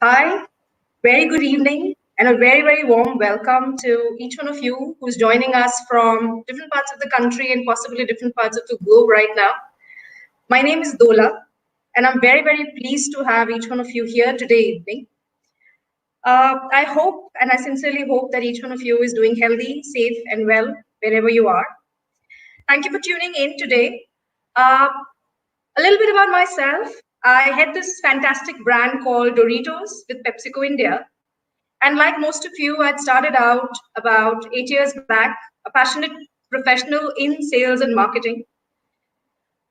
Hi, very good evening, and a very, very warm welcome to each one of you who's joining us from different parts of the country and possibly different parts of the globe right now. My name is Dola, and I'm very, very pleased to have each one of you here today evening. I hope and I sincerely hope that each one of you is doing healthy, safe, and well wherever you are. Thank you for tuning in today. A little bit about myself. I had this fantastic brand called Doritos with PepsiCo India. And like most of you, I'd started out about 8 years back, a passionate professional in sales and marketing.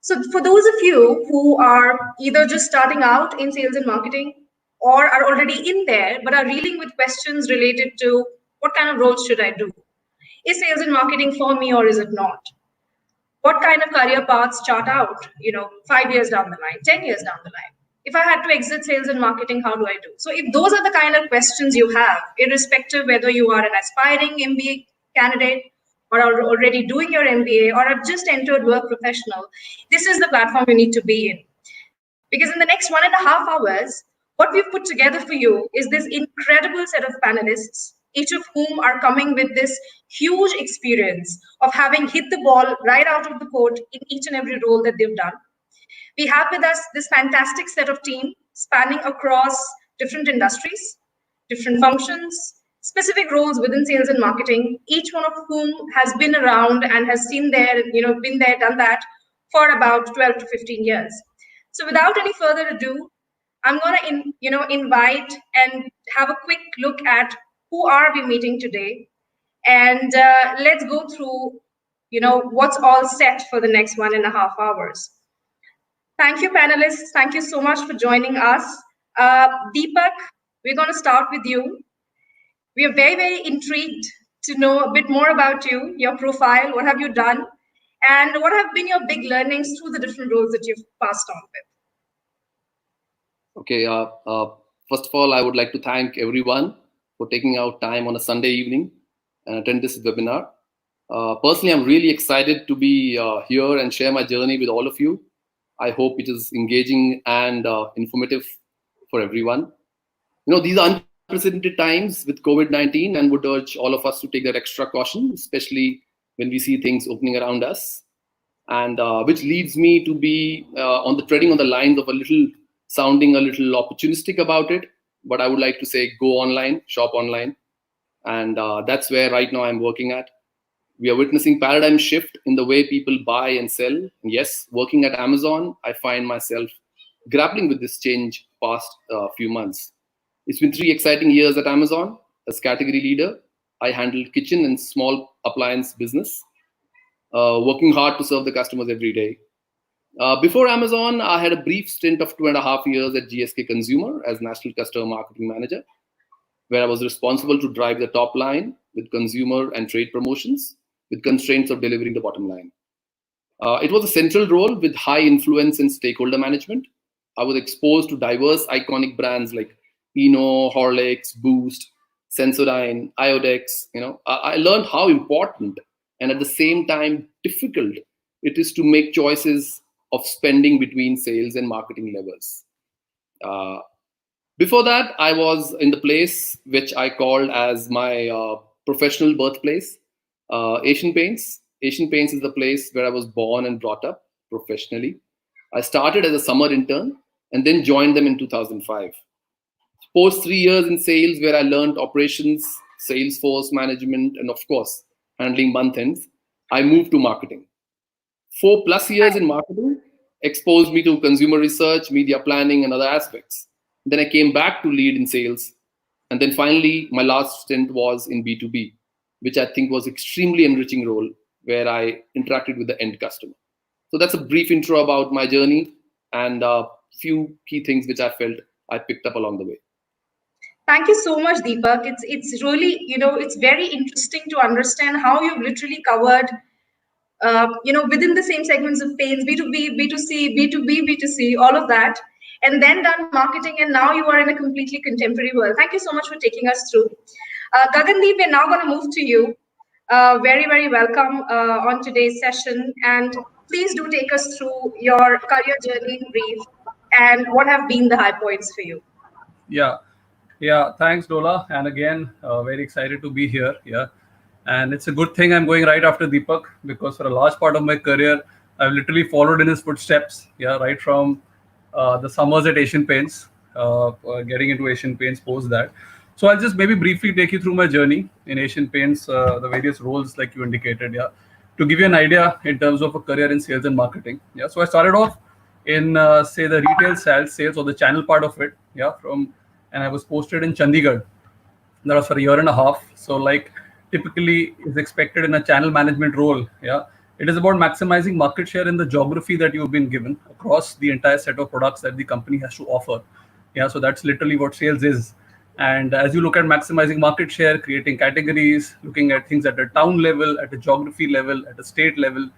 So for those of you who are either just starting out in sales and marketing or are already in there, but are dealing with questions related to what kind of roles should I do? Is sales and marketing for me or is it not? What kind of career paths chart out, 5 years down the line, 10 years down the line? If I had to exit sales and marketing, how do I do? So if those are the kind of questions you have, irrespective whether you are an aspiring MBA candidate or are already doing your MBA or have just entered work professional, this is the platform you need to be in. Because in the next 1.5 hours, what we've put together for you is this incredible set of panelists, each of whom are coming with this huge experience of having hit the ball right out of the court in each and every role that they've done. We have with us this fantastic set of team spanning across different industries, different functions, specific roles within sales and marketing, each one of whom has been around and has been there, done that for about 12 to 15 years. So without any further ado, I'm going to invite and have a quick look at who are we meeting today, and let's go through what's all set for the next 1.5 hours. Thank you, panelists. Thank you so much for joining us. Deepak, we're going to start with you. We are very, very intrigued to know a bit more about you, your profile, what have you done, and what have been your big learnings through the different roles that you've passed on with. Okay. First of all, I would like to thank everyone for taking out time on a Sunday evening and attend this webinar. Personally, I'm really excited to be here and share my journey with all of you. I hope it is engaging and informative for everyone. These are unprecedented times with COVID-19 and would urge all of us to take that extra caution, especially when we see things opening around us. And which leads me to be treading on the lines of sounding a little opportunistic about it. But I would like to say go online, shop online. And that's where right now I'm working at. We are witnessing paradigm shift in the way people buy and sell. And yes, working at Amazon, I find myself grappling with this change past few months. It's been 3 exciting years at Amazon. As category leader, I handled kitchen and small appliance business, working hard to serve the customers every day. Before Amazon, I had a brief stint of 2.5 years at GSK Consumer as National Customer Marketing Manager, where I was responsible to drive the top line with consumer and trade promotions, with constraints of delivering the bottom line. It was a central role with high influence in stakeholder management. I was exposed to diverse iconic brands like Eno, Horlicks, Boost, Sensodyne, Iodex. I learned how important and at the same time difficult it is to make choices of spending between sales and marketing levels. Before that, I was in the place which I called as my professional birthplace, Asian Paints. Asian Paints is the place where I was born and brought up professionally. I started as a summer intern and then joined them in 2005. Post 3 years in sales, where I learned operations, sales force management, and of course, handling month ends, I moved to marketing. 4+ years in marketing exposed me to consumer research, media planning, and other aspects. Then I came back to lead in sales. And then finally, my last stint was in B2B, which I think was extremely enriching role where I interacted with the end customer. So that's a brief intro about my journey and a few key things which I felt I picked up along the way. Thank you so much, Deepak. It's really, it's very interesting to understand how you've literally covered, within the same segments of paints, B2B, B2C, B2B, B2C, all of that, and then done marketing, and now you are in a completely contemporary world. Thank you so much for taking us through. Gagandeep, we're now going to move to you. Very, very welcome on today's session, and please do take us through your career journey in brief and what have been the high points for you. Yeah, Yeah, thanks, Dola. And again, very excited to be here. Yeah. And it's a good thing I'm going right after Deepak because for a large part of my career, I've literally followed in his footsteps. Yeah, right from the summers at Asian Paints, getting into Asian Paints post that. So I'll just maybe briefly take you through my journey in Asian Paints, the various roles like you indicated. Yeah, to give you an idea in terms of a career in sales and marketing. Yeah, so I started off in say the retail sales or the channel part of it. Yeah, and I was posted in Chandigarh. That was for a year and a half. So like typically is expected in a channel management role. Yeah, it is about maximizing market share in the geography that you've been given across the entire set of products that the company has to offer. Yeah, so that's literally what sales is. And as you look at maximizing market share, creating categories, looking at things at a town level, at a geography level, at a state level,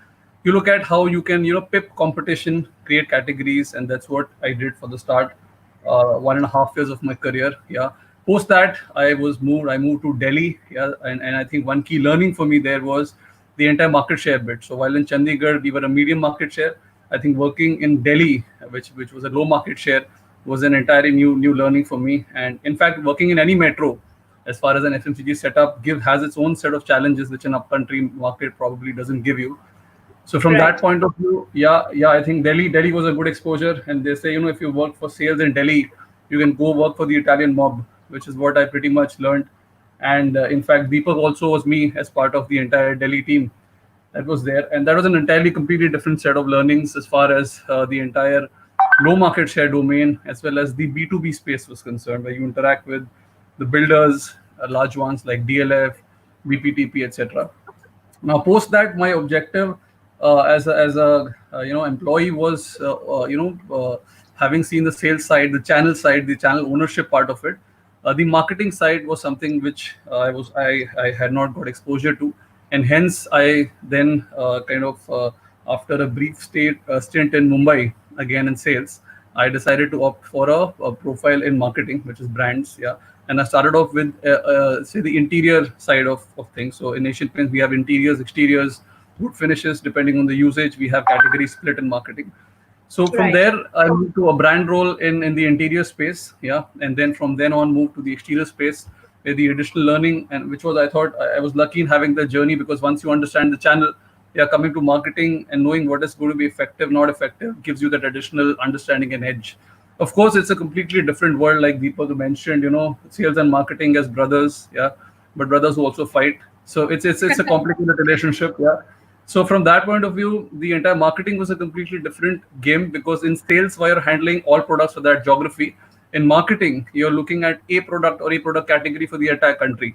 you look at how you can pip competition, create categories, and that's what I did for the start 1.5 years of my career. Yeah, post that I moved to Delhi. Yeah, and I think one key learning for me there was the entire market share bit. So while in Chandigarh we were a medium market share, I think working in Delhi, which was a low market share, was an entirely new learning for me. And in fact, working in any metro as far as an FMCG setup has its own set of challenges which an upcountry market probably doesn't give you. So from Right. that point of view, yeah, I think Delhi was a good exposure. And they say, if you work for sales in Delhi, you can go work for the Italian mob, which is what I pretty much learned. And in fact, Deepak also was me as part of the entire Delhi team that was there, and that was an entirely completely different set of learnings as far as the entire low market share domain as well as the B2B space was concerned, where you interact with the builders, large ones like DLF, BPTP, etc. Now, post that, my objective as a employee was having seen the sales side, the channel ownership part of it. The marketing side was something which I had not got exposure to, and hence I then after a brief stint in Mumbai again in sales, I decided to opt for a profile in marketing, which is brands. Yeah, and I started off with say the interior side of things. So in Asian Paints we have interiors, exteriors, wood finishes. Depending on the usage, we have categories split in marketing. So from Right. there, I moved to a brand role in the interior space, yeah, and then from then on moved to the exterior space, where the additional learning and which was I thought I was lucky in having the journey because once you understand the channel, yeah, coming to marketing and knowing what is going to be effective, not effective, gives you that additional understanding and edge. Of course, it's a completely different world, like Deepak mentioned. Sales and marketing as brothers, yeah, but brothers who also fight. So it's a complicated relationship, yeah. So from that point of view, the entire marketing was a completely different game because in sales, while you're handling all products for that geography, in marketing, you're looking at a product or a product category for the entire country.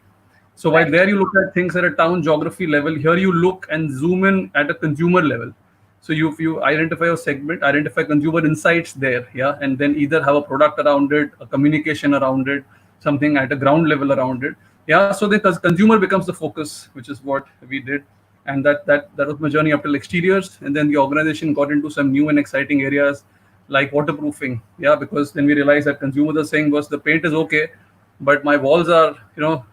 So while Right. there you look at things at a town geography level, here you look and zoom in at a consumer level. So you identify your segment, identify consumer insights there, yeah, and then either have a product around it, a communication around it, something at a ground level around it, yeah. So the consumer becomes the focus, which is what we did, and that was my journey up till exteriors, and then the organization got into some new and exciting areas like waterproofing, yeah, because then we realized that consumers are saying was the paint is okay, but my walls are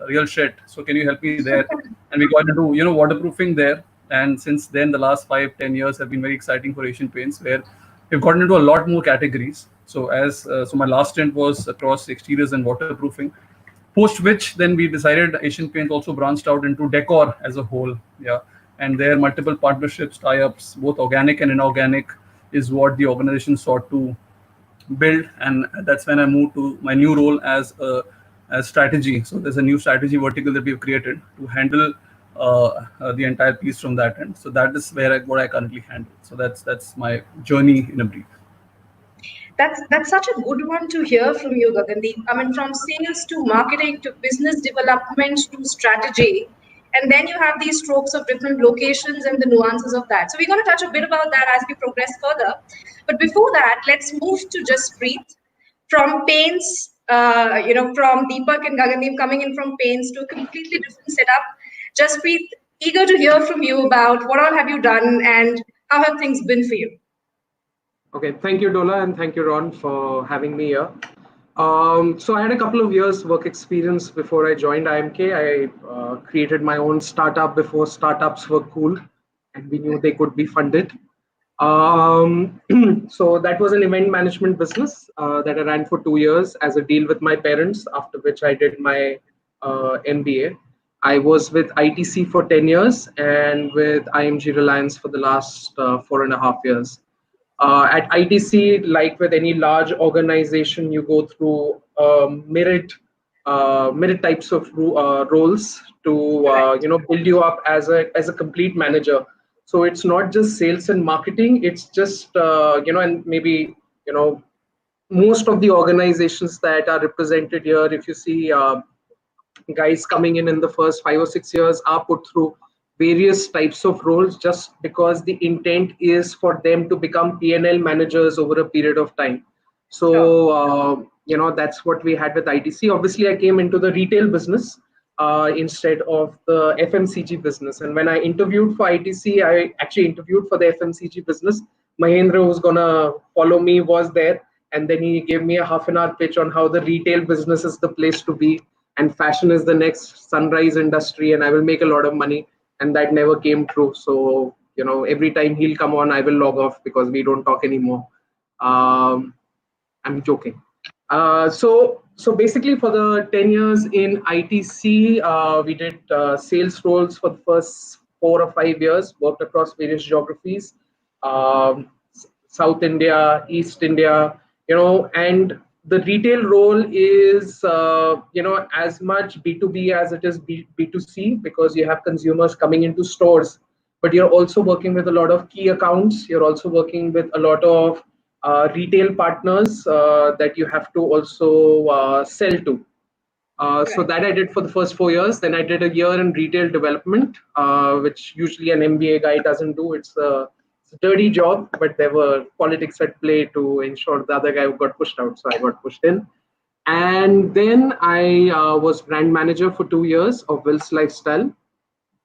real shit, so can you help me there? And we got into waterproofing there, and since then the last 5-10 years have been very exciting for Asian Paints, where we've gotten into a lot more categories. So so my last stint was across exteriors and waterproofing, post which then we decided Asian Paints also branched out into decor as a whole, yeah, and there multiple partnerships, tie-ups, both organic and inorganic, is what the organization sought to build, and that's when I moved to my new role as strategy. So there's a new strategy vertical that we've created to handle the entire piece from that end. So that is what I currently handle. So that's my journey in a brief. That's such a good one to hear from you, Gagandeep. I mean, from sales to marketing to business development to strategy, and then you have these strokes of different locations and the nuances of that. So we're going to touch a bit about that as we progress further. But before that, let's move to Just Breathe. From paints, from Deepak and Gagandeep coming in from paints to a completely different setup. Just Breathe, eager to hear from you about what all have you done and how have things been for you. Okay, thank you, Dola, and thank you, Ron, for having me here. So I had a couple of years work experience before I joined IMK. I created my own startup before startups were cool and we knew they could be funded. So that was an event management business that I ran for 2 years as a deal with my parents, after which I did my MBA. I was with ITC for 10 years and with IMG Reliance for the last 4.5 years. At ITC, like with any large organization, you go through merit types of roles to build you up as a complete manager. So it's not just sales and marketing. It's just and maybe most of the organizations that are represented here, if you see guys coming in the first 5 or 6 years, are put through various types of roles just because the intent is for them to become P&L managers over a period of time. So that's what we had with ITC. Obviously, I came into the retail business instead of the FMCG business. And when I interviewed for ITC, I actually interviewed for the FMCG business. Mahendra, who's gonna follow me, was there, and then he gave me a half-an-hour pitch on how the retail business is the place to be, and fashion is the next sunrise industry, and I will make a lot of money. And that never came true. So every time he'll come on, I will log off because we don't talk anymore. I'm joking. So basically, for the 10 years in ITC, we did sales roles for the first 4 or 5 years, worked across various geographies, um, South India, East India, and the retail role is, as much B2B as it is B2C, because you have consumers coming into stores, but you're also working with a lot of key accounts. You're also working with a lot of retail partners that you have to also sell to. So that I did for the first 4 years. Then I did a year in retail development, which usually an MBA guy doesn't do. It's a dirty job, but there were politics at play to ensure the other guy got pushed out. So I got pushed in. And then I was brand manager for 2 years of Will's Lifestyle.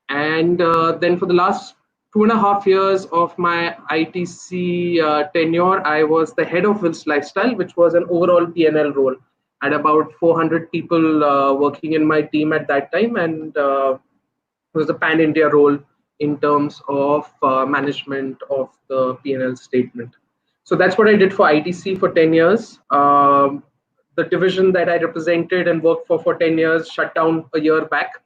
And then for the last 2.5 years of my ITC tenure, I was the head of Will's Lifestyle, which was an overall P&L role. I had about 400 people working in my team at that time, and it was a pan-India role in terms of management of the P&L statement. So that's what I did for ITC for 10 years. The division that I represented and worked for 10 years shut down a year back.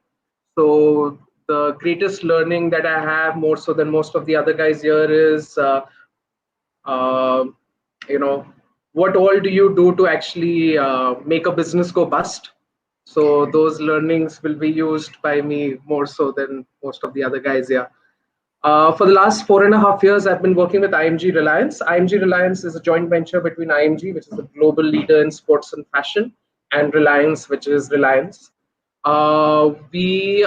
So the greatest learning that I have, more so than most of the other guys here, is uh, you know what all do you do to actually make a business go bust. So those learnings will be used by me more so than most of the other guys here. For the last 4.5 years, I've been working with IMG Reliance. IMG Reliance is a joint venture between IMG, which is a global leader in sports and fashion, and Reliance, which is Reliance. We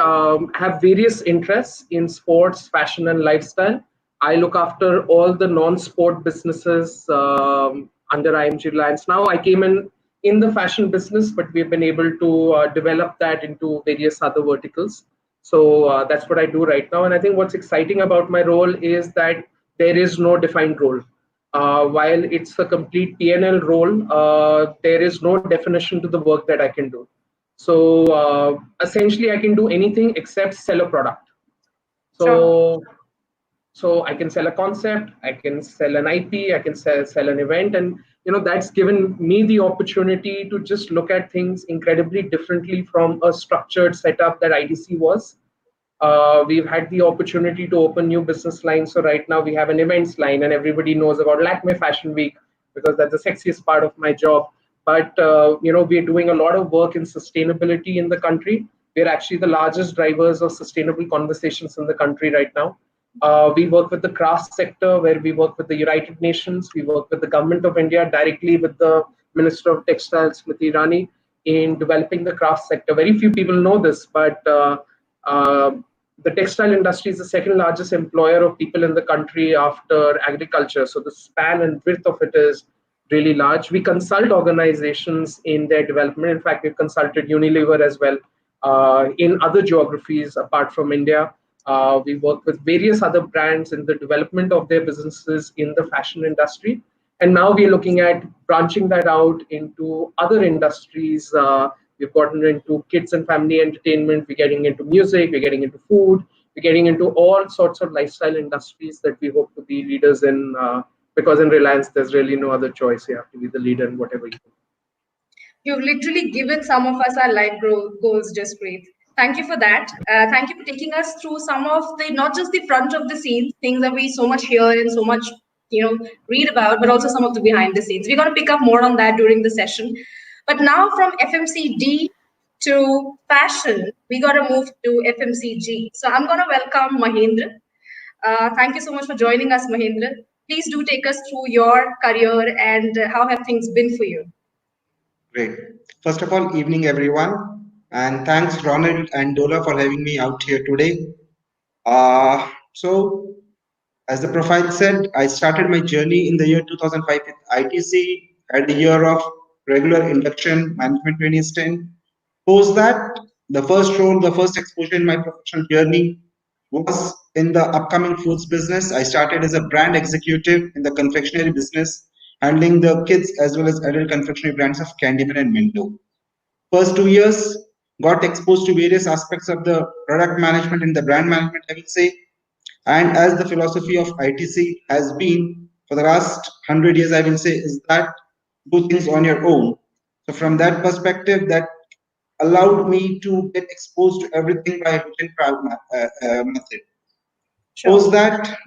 have various interests in sports, fashion, and lifestyle. I look after all the non-sport businesses under IMG Reliance. Now, I came in the fashion business, but we've been able to develop that into various other verticals. So that's what I do right now. And I think what's exciting about my role is that there is no defined role. While it's a complete P&L role, there is no definition to the work that I can do. So essentially, I can do anything except sell a product. So I can sell a concept, I can sell an IP, I can sell an event, and that's given me the opportunity to just look at things incredibly differently from a structured setup that ITC was. We've had the opportunity to open new business lines. So right now we have an events line, and everybody knows about Lakme Fashion Week because that's the sexiest part of my job. But we're doing a lot of work in sustainability in the country. We're actually the largest drivers of sustainable conversations in the country right now. We work with the craft sector, where we work with the United Nations. We work with the government of India directly with the Minister of Textiles, Smriti Irani, in developing the craft sector. Very few people know this, but the textile industry is the second largest employer of people in the country after agriculture. So the span and width of it is really large. We consult organizations in their development. In fact, we've consulted Unilever as well in other geographies apart from India. We work with various other brands in the development of their businesses in the fashion industry. And now we're looking at branching that out into other industries. We've gotten into kids and family entertainment. We're getting into music. We're getting into food. we're getting into all sorts of lifestyle industries that we hope to be leaders in. Because in Reliance, there's really no other choice. You have to be the leader in whatever you do. You've literally given some of us our life goals, just great. Thank you for that. Thank you for taking us through some of the, not just the front of the scenes, things that we so much hear and so much, read about, but also some of the behind the scenes. We're going to pick up more on that during the session. But now from FMCG to fashion, we got to move to FMCG. So I'm going to welcome Mahendra. Thank you so much for joining us, Mahendra. Please do take us through your career and how have things been for you. Great. First of all, evening everyone, and thanks Ronald and Dola for having me out here today. So, as the profile said, I started my journey in the year 2005 with ITC, had a year of regular induction management training stint. Post that, the first role, the first exposure in my professional journey was in the upcoming foods business. I started as a brand executive in the confectionery business, handling the kids as well as adult confectionery brands of Candyman and Minto. First 2 years, got exposed to various aspects of the product management and the brand management, I will say. And as the philosophy of ITC has been for the last 100 years, I will say, is that do things on your own. So from that perspective, that allowed me to get exposed to everything by written method. Post that,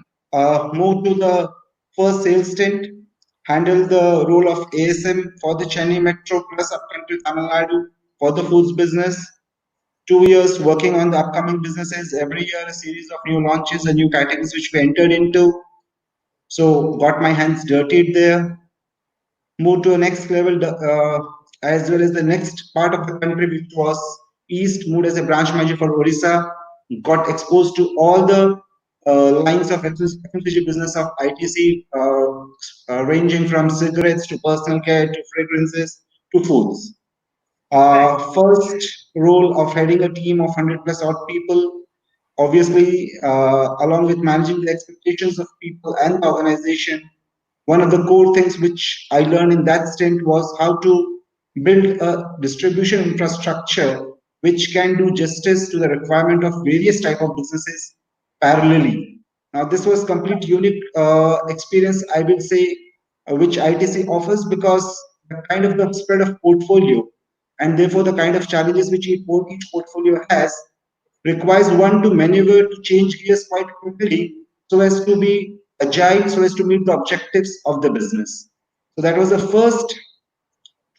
moved to the first sales stint, handled the role of ASM for the Chennai Metro plus upcountry Tamil Nadu for the foods business. 2 years working on the upcoming businesses, every year a series of new launches and new categories which we entered into. So got my hands dirtied there, moved to a next level as well as the next part of the country which was east, moved as a branch manager for Orissa, got exposed to all the lines of FMCG business of ITC, ranging from cigarettes to personal care to fragrances to foods. First role of heading a team of 100 plus odd people, obviously, along with managing the expectations of people and the organization. One of the core things which I learned in that stint was how to build a distribution infrastructure which can do justice to the requirement of various type of businesses parallelly. Now, this was complete unique experience, I will say, which ITC offers, because the kind of the spread of portfolio and therefore the kind of challenges which each portfolio has requires one to maneuver to change gears quite quickly so as to be agile, so as to meet the objectives of the business. So that was the first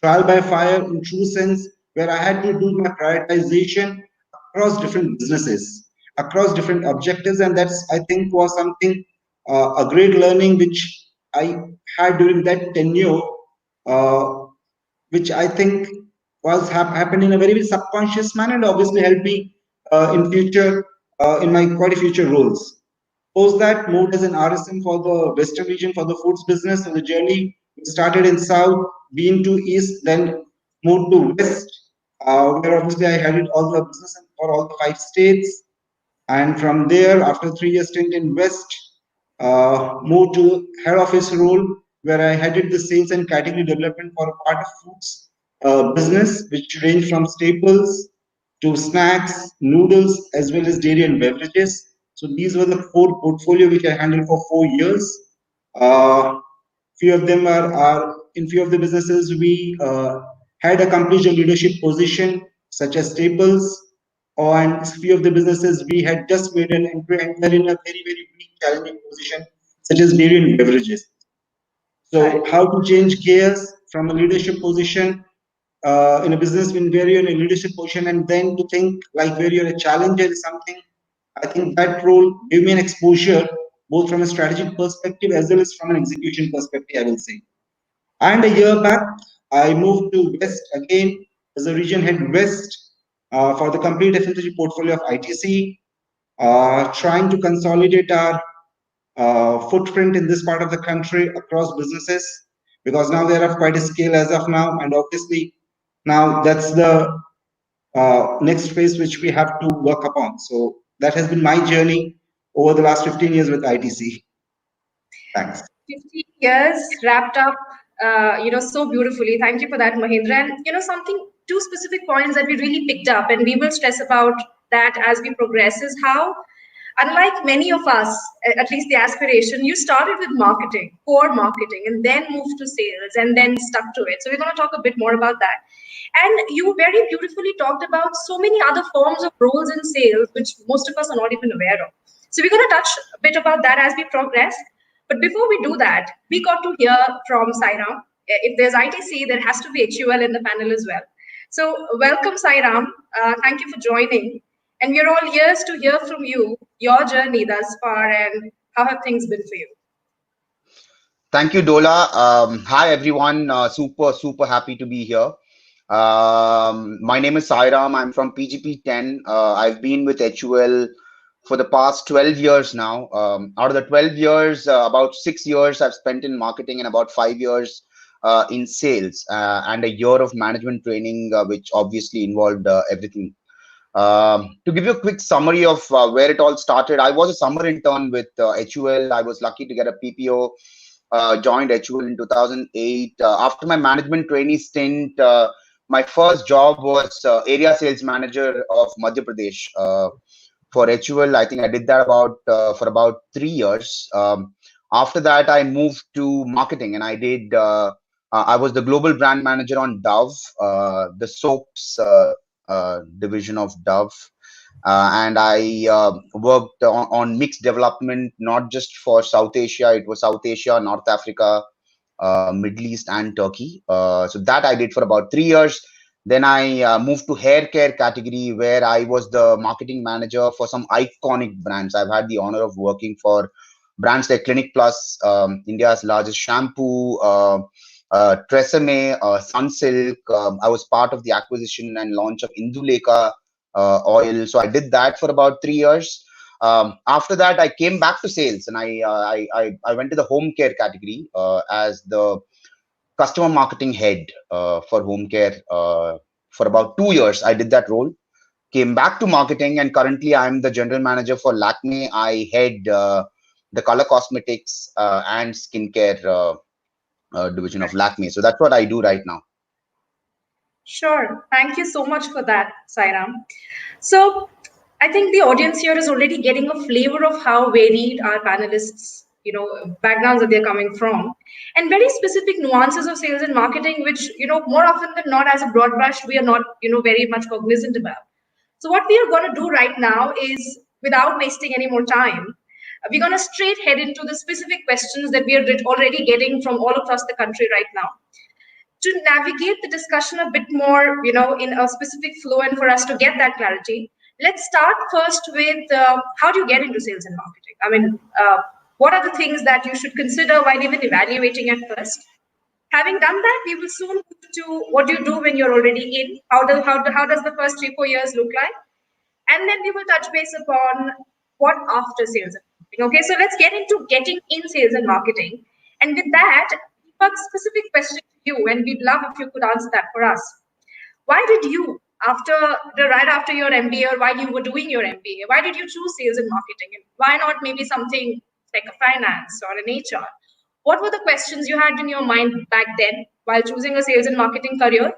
trial by fire in true sense, where I had to do my prioritization across different businesses, across different objectives, and that's, I think, was something a great learning which I had during that tenure, which I think was happened in a very, very subconscious manner and obviously helped me in future in my quite a future roles. Post that, moved as an RSM for the Western region for the foods business. So the journey started in South, been to East, then moved to West, where obviously I headed all the business for all the 5 states. And from there, after 3 years stint in West, moved to head office role, where I headed the sales and category development for a part of foods business, which range from staples to snacks, noodles, as well as dairy and beverages. So these were the 4 portfolio which I handled for 4 years. Few of them are in few of the businesses we had accomplished a leadership position, such as staples, and few of the businesses we had just made an entry and were in a very, very weak, challenging position, such as dairy and beverages. So how to change gears from a leadership position in a business where you're in a leadership position and then to think like where you're a challenger is something. I think that role gave me an exposure both from a strategic perspective as well as from an execution perspective, I will say. And a year back, I moved to West again as a region head West for the complete FMCG portfolio of ITC, trying to consolidate our footprint in this part of the country across businesses, because now they are of quite a scale as of now, and obviously now that's the next phase which we have to work upon. So that has been my journey over the last 15 years with ITC. Thanks. 15 years wrapped up, so beautifully. Thank you for that, Mahendra. And, two specific points that we really picked up, and we will stress about that as we progress, is how Unlike many of us, at least the aspiration, you started with marketing, core marketing, and then moved to sales and then stuck to it. So we're going to talk a bit more about that. And you very beautifully talked about so many other forms of roles in sales, which most of us are not even aware of. So we're going to touch a bit about that as we progress. But before we do that, we got to hear from Sairam. If there's ITC, there has to be HUL in the panel as well. So welcome, Sairam. Thank you for joining. And we're all ears to hear from you, your journey thus far, and how have things been for you? Thank you, Dola. Hi, everyone. Super happy to be here. My name is Sairam. I'm from PGP 10. I've been with HUL for the past 12 years now. Out of the 12 years, about 6 years I've spent in marketing and about 5 years in sales and a year of management training, which obviously involved everything. To give you a quick summary of where it all started, I was a summer intern with HUL. I was lucky to get a PPO. Joined HUL in 2008. After my management trainee stint, my first job was area sales manager of Madhya Pradesh for HUL. I think I did that for about 3 years. After that, I moved to marketing, and I was the global brand manager on Dove, the soaps division of Dove. And I worked on mixed development, not just for South Asia. It was South Asia, North Africa, Middle East, and Turkey. So that I did for about 3 years. Then I moved to hair care category, where I was the marketing manager for some iconic brands. I've had the honor of working for brands like Clinic Plus, India's largest shampoo, Tresemme, Sunsilk. I was part of the acquisition and launch of Indulekha oil. So I did that for about 3 years. After that, I came back to sales, and I went to the home care category as the customer marketing head for home care for about 2 years. I did that role. Came back to marketing, and currently I'm the general manager for Lakme. I head the color cosmetics and skincare division of Lakme. So that's what I do right now. Sure. Thank you so much for that, Sairam. So I think the audience here is already getting a flavor of how varied our panelists, backgrounds that they're coming from, and very specific nuances of sales and marketing, which, more often than not, as a broad brush, we are not, very much cognizant about. So what we are going to do right now is, without wasting any more time, we're going to straight head into the specific questions that we are already getting from all across the country right now, to navigate the discussion a bit more, in a specific flow, and for us to get that clarity. Let's start first with how do you get into sales and marketing? I mean, what are the things that you should consider while even evaluating at first? Having done that, we will soon move to what do you do when you're already in? How does the first 3-4 years look like? And then we will touch base upon what after sales and marketing. Okay, so let's get into getting in sales and marketing. And with that, a specific question to you, and we'd love if you could answer that for us. Why did you, right after your MBA, or while you were doing your MBA, why did you choose sales and marketing? And why not maybe something like a finance or an HR? What were the questions you had in your mind back then while choosing a sales and marketing career?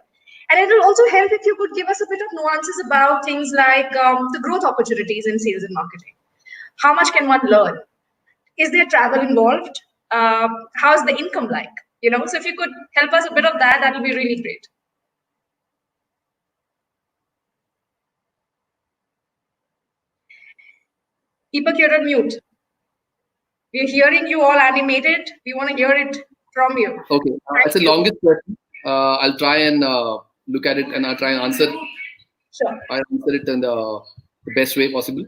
And it will also help if you could give us a bit of nuances about things like the growth opportunities in sales and marketing. How much can one learn? Is there travel involved? How's the income like? So if you could help us a bit of that, that will be really great. Deepak, you're on mute. We're hearing you all animated. We want to hear it from you. Okay, that's the longest question. I'll try and look at it, and I'll try and answer. Sure. I'll answer it in the best way possible.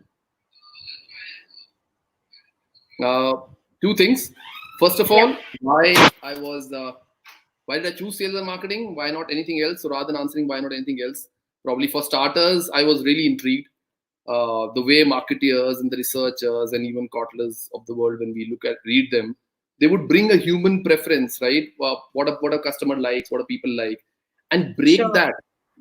Two things. First of all, why did I choose sales and marketing? Why not anything else? So rather than answering why not anything else, probably for starters, I was really intrigued. The way marketeers and the researchers and even cotlers of the world, when we read them, they would bring a human preference, right? What a customer likes, what a people like, and break that.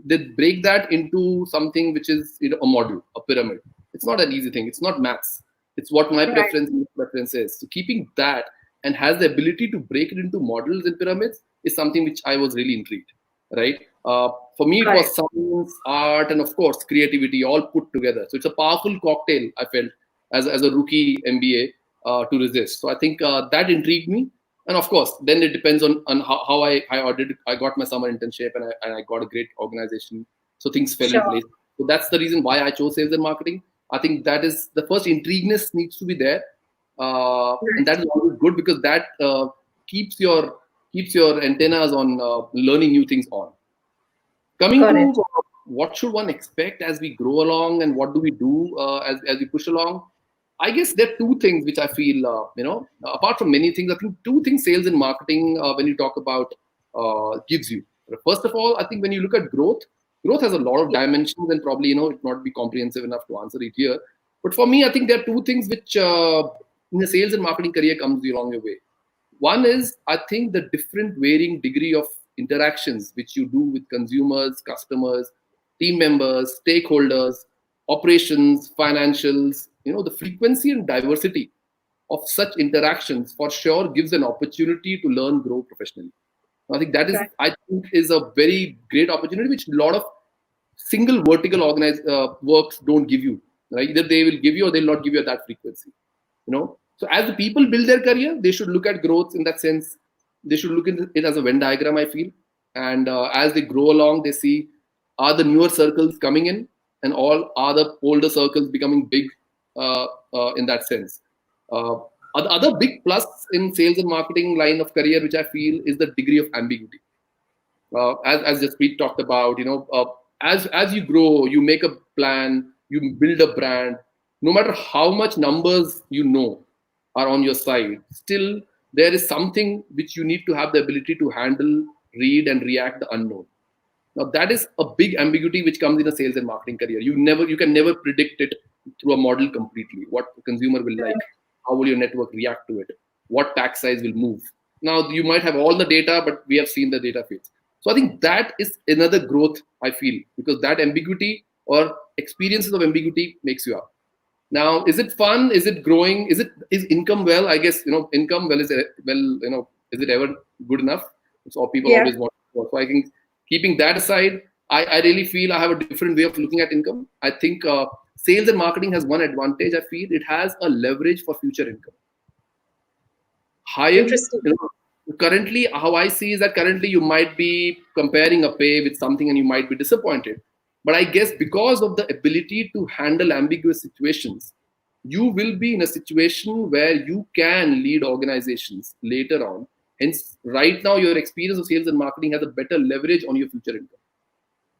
They break that into something which is a model, a pyramid. It's not an easy thing. It's not maths. It's what my preference is. So keeping that and has the ability to break it into models and pyramids is something which I was really intrigued, right? For me, it was science, art, and of course, creativity all put together. So it's a powerful cocktail, I felt, as a rookie MBA to resist. So I think that intrigued me. And of course, then it depends on how I got my summer internship, and I got a great organization. So things fell in place. So that's the reason why I chose sales and marketing. I think that is the first intrigueness needs to be there. And that is always good, because that keeps your antennas on learning new things on. Coming to what should one expect as we grow along, and what do we do as we push along? I guess there are two things which I feel, apart from many things, I think two things sales and marketing, when you talk about, gives you. First of all, I think when you look at growth has a lot of dimensions, and probably, it not be comprehensive enough to answer it here. But for me, I think there are two things which in the sales and marketing career comes along your way. One is, I think, the different varying degree of interactions which you do with consumers, customers, team members, stakeholders, operations, financials, the frequency and diversity of such interactions for sure gives an opportunity to learn, grow professionally. I think that is, I think, is a very great opportunity, which a lot of single vertical organized works don't give you. Right? Either they will give you or they'll not give you at that frequency. So as the people build their career, they should look at growth in that sense. They should look at it as a Venn diagram, I feel. And as they grow along, they see, are the newer circles coming in, and all are the older circles becoming big in that sense. Other big plus in sales and marketing line of career, which I feel, is the degree of ambiguity. As Jaspreet talked about, as you grow, you make a plan, you build a brand. No matter how much numbers are on your side, still there is something which you need to have the ability to handle, read, and react the unknown. Now that is a big ambiguity which comes in a sales and marketing career. You can never predict it through a model completely. What the consumer will like, how will your network react to it, what pack size will move. Now you might have all the data, but we have seen the data fails. So I think that is another growth, I feel, because that ambiguity or experiences of ambiguity makes you up. Now, is it fun? Is it growing? Is income well? I guess, income well is it ever good enough? So people always want to work. So I think keeping that aside, I really feel I have a different way of looking at income. I think sales and marketing has one advantage. I feel it has a leverage for future income. Higher. Interesting. Currently, how I see is that currently you might be comparing a pay with something and you might be disappointed. But I guess because of the ability to handle ambiguous situations, you will be in a situation where you can lead organizations later on. Hence, right now, your experience of sales and marketing has a better leverage on your future income.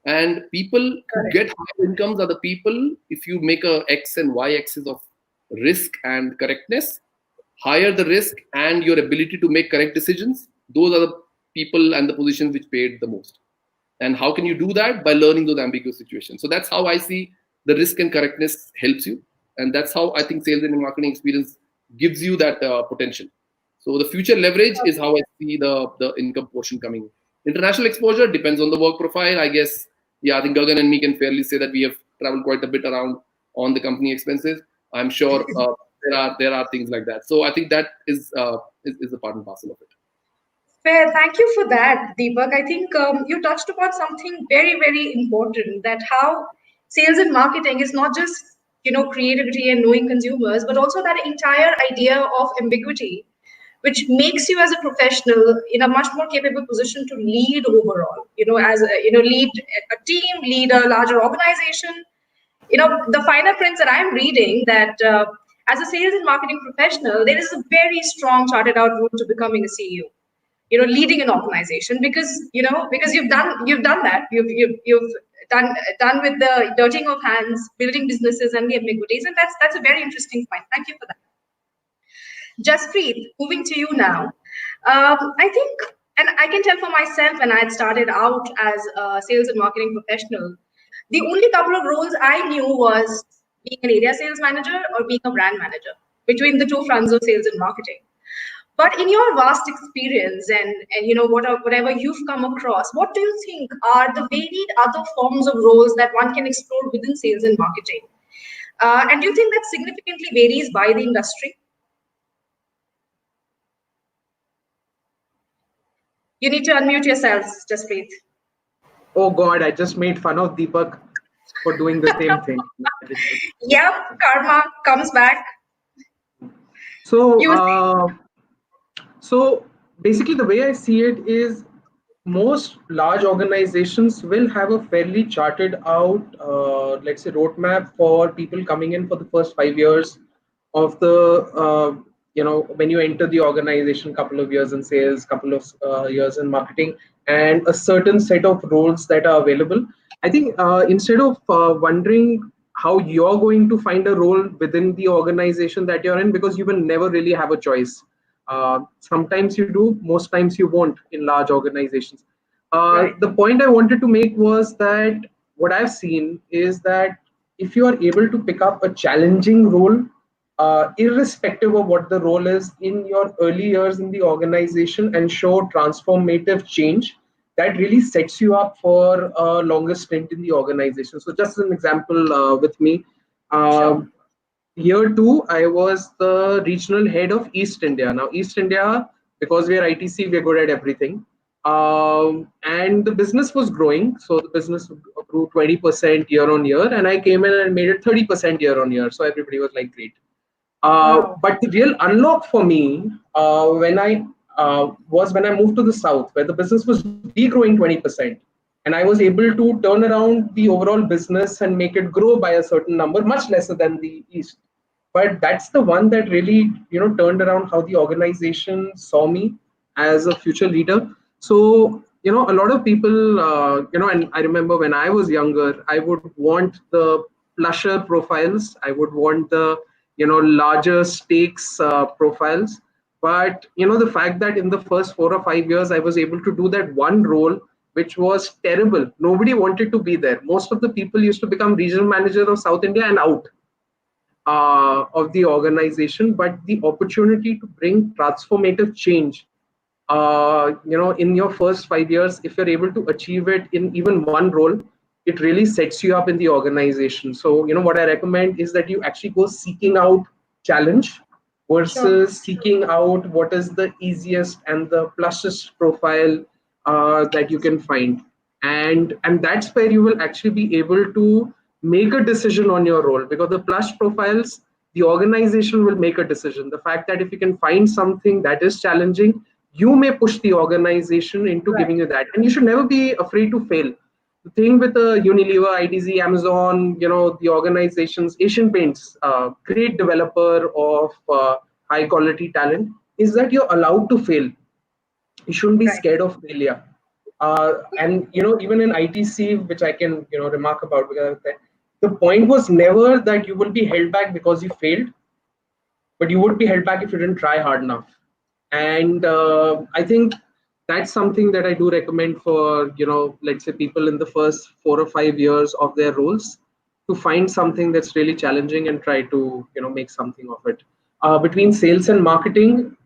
And people who get higher incomes are the people, if you make a X and Y axis of risk and correctness, higher the risk and your ability to make correct decisions, those are the people and the positions which paid the most. And how can you do that? By learning those ambiguous situations. So that's how I see the risk and correctness helps you. And that's how I think sales and marketing experience gives you that potential. So the future leverage is how I see the income portion coming. International exposure depends on the work profile. I guess, I think Gagan and me can fairly say that we have traveled quite a bit around on the company expenses. I'm sure there are things like that. So I think that is a part and parcel of it. Fair. Thank you for that, Deepak. I think you touched upon something very, very important, that how sales and marketing is not just, creativity and knowing consumers, but also that entire idea of ambiguity, which makes you as a professional in a much more capable position to lead overall, lead a team, lead a larger organization. The finer prints that I'm reading, that as a sales and marketing professional, there is a very strong charted out route to becoming a CEO. Leading an organization, because you've done that. You've done with the dirtying of hands, building businesses, and the ambiguities, and that's a very interesting point. Thank you for that. Jaspreet, moving to you now. I think, and I can tell for myself, when I had started out as a sales and marketing professional, the only couple of roles I knew was being an area sales manager or being a brand manager, between the two fronts of sales and marketing. But in your vast experience and whatever you've come across, what do you think are the varied other forms of roles that one can explore within sales and marketing? And do you think that significantly varies by the industry? You need to unmute yourselves, Jaspreet. Oh God, I just made fun of Deepak. for doing the same thing. Yep, karma comes back. So, You were saying? so basically, the way I see it is most large organizations will have a fairly charted out, let's say, roadmap for people coming in for the first 5 years of the, when you enter the organization, couple of years in sales, couple of years in marketing, and a certain set of roles that are available. I think instead of wondering how you're going to find a role within the organization that you're in, because you will never really have a choice. Sometimes you do, most times you won't in large organizations. Right. The point I wanted to make was that what I've seen is that if you are able to pick up a challenging role, irrespective of what the role is in your early years in the organization, and show transformative change, that really sets you up for a longer stint in the organization. So, just as an example with me, Sure. year two, I was the regional head of East India. Now, East India, because we are ITC, we're good at everything. And the business was growing. So the business grew 20% year on year. And I came in and made it 30% year on year. So everybody was like, great. Wow. But the real unlock for me when I moved to the south, where the business was degrowing 20%, and I was able to turn around the overall business and make it grow by a certain number, much lesser than the east. But that's the one that really, turned around how the organization saw me as a future leader. So, a lot of people, and I remember when I was younger, I would want the plusher profiles. I would want the, larger stakes profiles. But, the fact that in the first 4 or 5 years, I was able to do that one role, which was terrible. Nobody wanted to be there. Most of the people used to become regional manager of South India and out of the organization. But the opportunity to bring transformative change, in your first 5 years, if you're able to achieve it in even one role, it really sets you up in the organization. So, what I recommend is that you actually go seeking out challenge Sure. versus seeking out what is the easiest and the plushest profile that you can find. And that's where you will actually be able to make a decision on your role, because the plush profiles, the organization will make a decision. The fact that if you can find something that is challenging, you may push the organization into Right. giving you that. And you should never be afraid to fail. The thing with Unilever, ITZ, Amazon, the organizations, Asian Paints, great developer of high quality talent, is that you're allowed to fail. You shouldn't be Right. scared of failure. And even in ITC, which I can remark about, because the point was never that you will be held back because you failed, but you would be held back if you didn't try hard enough. And I think that's something that I do recommend for let's say people in the first 4 or 5 years of their roles, to find something that's really challenging and try to make something of it. Between sales and marketing,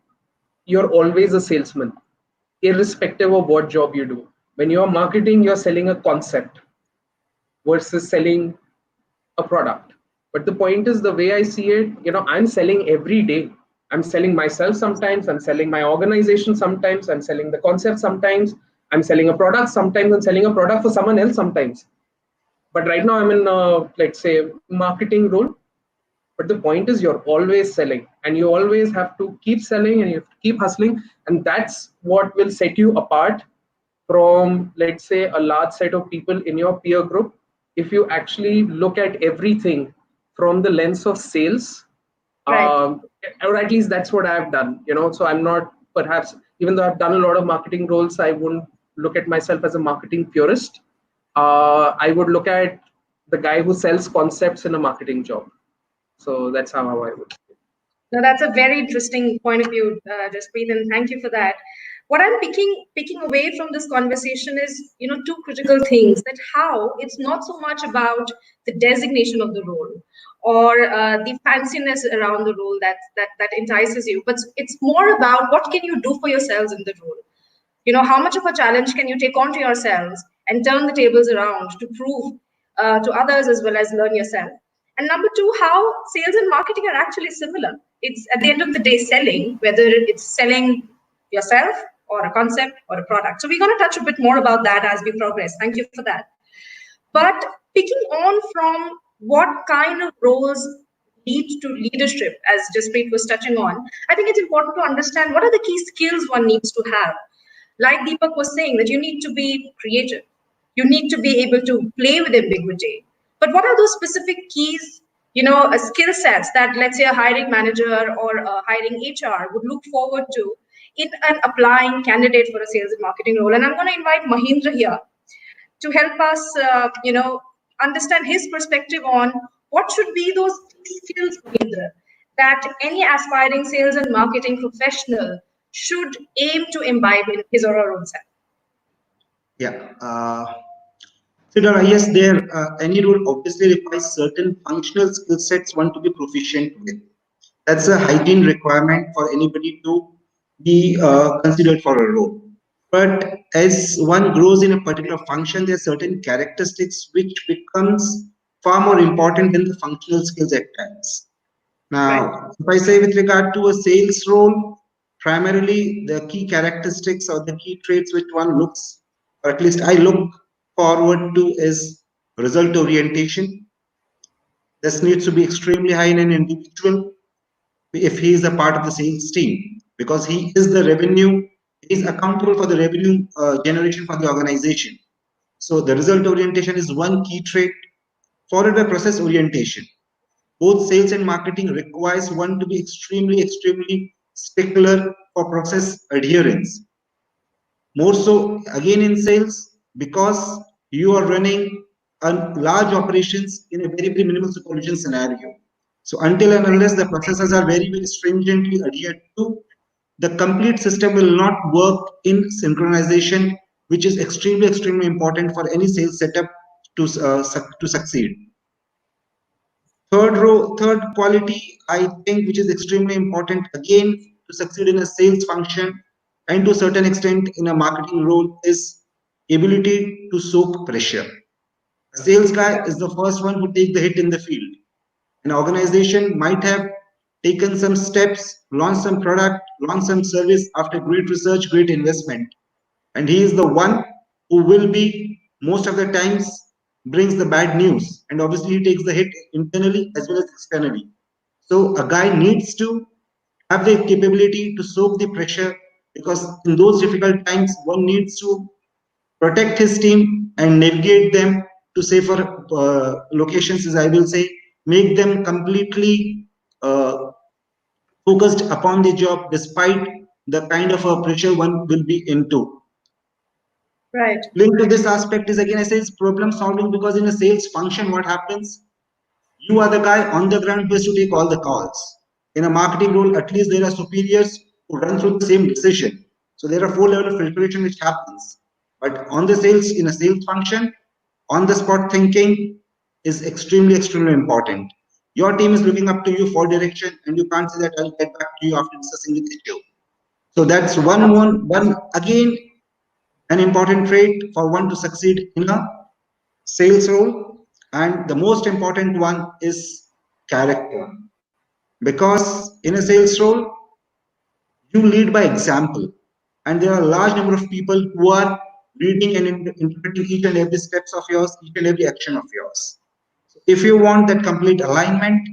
you're always a salesman, irrespective of what job you do. When you're marketing, you're selling a concept versus selling a product. But the point is, the way I see it, I'm selling every day. I'm selling myself sometimes, I'm selling my organization sometimes, I'm selling the concept sometimes, I'm selling a product sometimes, I'm selling a product for someone else sometimes. But right now I'm in let's say marketing role. But the point is, you're always selling, and you always have to keep selling, and you have to keep hustling. And that's what will set you apart from, let's say, a large set of people in your peer group. If you actually look at everything from the lens of sales, Right. or at least that's what I've done. So I'm not, perhaps, even though I've done a lot of marketing roles, I wouldn't look at myself as a marketing purist. I would look at the guy who sells concepts in a marketing job. So that's how I would. Now that's a very interesting point of view, Jaspreet, and thank you for that. What I'm picking away from this conversation is, two critical things. That how it's not so much about the designation of the role or the fanciness around the role that entices you, but it's more about what can you do for yourselves in the role. How much of a challenge can you take onto yourselves and turn the tables around to prove to others as well as learn yourself. And number two, how sales and marketing are actually similar. It's at the end of the day selling, whether it's selling yourself or a concept or a product. So we're going to touch a bit more about that as we progress. Thank you for that. But picking on from what kind of roles lead to leadership, as Jaspreet was touching on, I think it's important to understand what are the key skills one needs to have. Like Deepak was saying, that you need to be creative, you need to be able to play with ambiguity. But what are those specific keys, skill sets that, let's say, a hiring manager or a hiring HR would look forward to in an applying candidate for a sales and marketing role? And I'm going to invite Mahindra here to help us, understand his perspective on what should be those skills, Mahindra, that any aspiring sales and marketing professional should aim to imbibe in his or her own self. Yeah. So, Dara, yes, any role obviously requires certain functional skill sets one to be proficient with. That's a hygiene requirement for anybody to be considered for a role. But as one grows in a particular function, there are certain characteristics which becomes far more important than the functional skills at times. Now, if I say with regard to a sales role, primarily the key characteristics or the key traits which one looks, or at least I look forward to, is result orientation. This needs to be extremely high in an individual if he is a part of the sales team, because he is the revenue, he is accountable for the revenue generation for the organization. So the result orientation is one key trait, followed by process orientation. Both sales and marketing requires one to be extremely stickler for process adherence. More so again in sales, because you are running a large operations in a very minimal supervision scenario. So until and unless the processes are very stringently adhered to, the complete system will not work in synchronization, which is extremely important for any sales setup to succeed. Third quality, I think, which is extremely important again to succeed in a sales function and to a certain extent in a marketing role, is ability to soak pressure. A sales guy is the first one who takes the hit in the field. An organization might have taken some steps, launched some product, launched some service after great research, great investment. And he is the one who will be most of the times brings the bad news. And obviously he takes the hit internally as well as externally. So a guy needs to have the capability to soak the pressure, because in those difficult times, one needs to protect his team and navigate them to safer locations, as I will say, make them completely focused upon the job despite the kind of pressure one will be into. Right. Linked to this aspect is, again, I say, it's problem solving, because in a sales function, what happens? You are the guy on the ground who has to take all the calls. In a marketing role, at least there are superiors who run through the same decision. So there are 4 levels of filtration which happens. But on the sales, in a sales function, on the spot thinking is extremely important. Your team is looking up to you for direction, and you can't say that I'll get back to you after discussing with you. So that's one again, an important trait for one to succeed in a sales role. And the most important one is character, because in a sales role you lead by example, and there are a large number of people who are reading and interpreting each and every steps of yours, each and every action of yours. So if you want that complete alignment,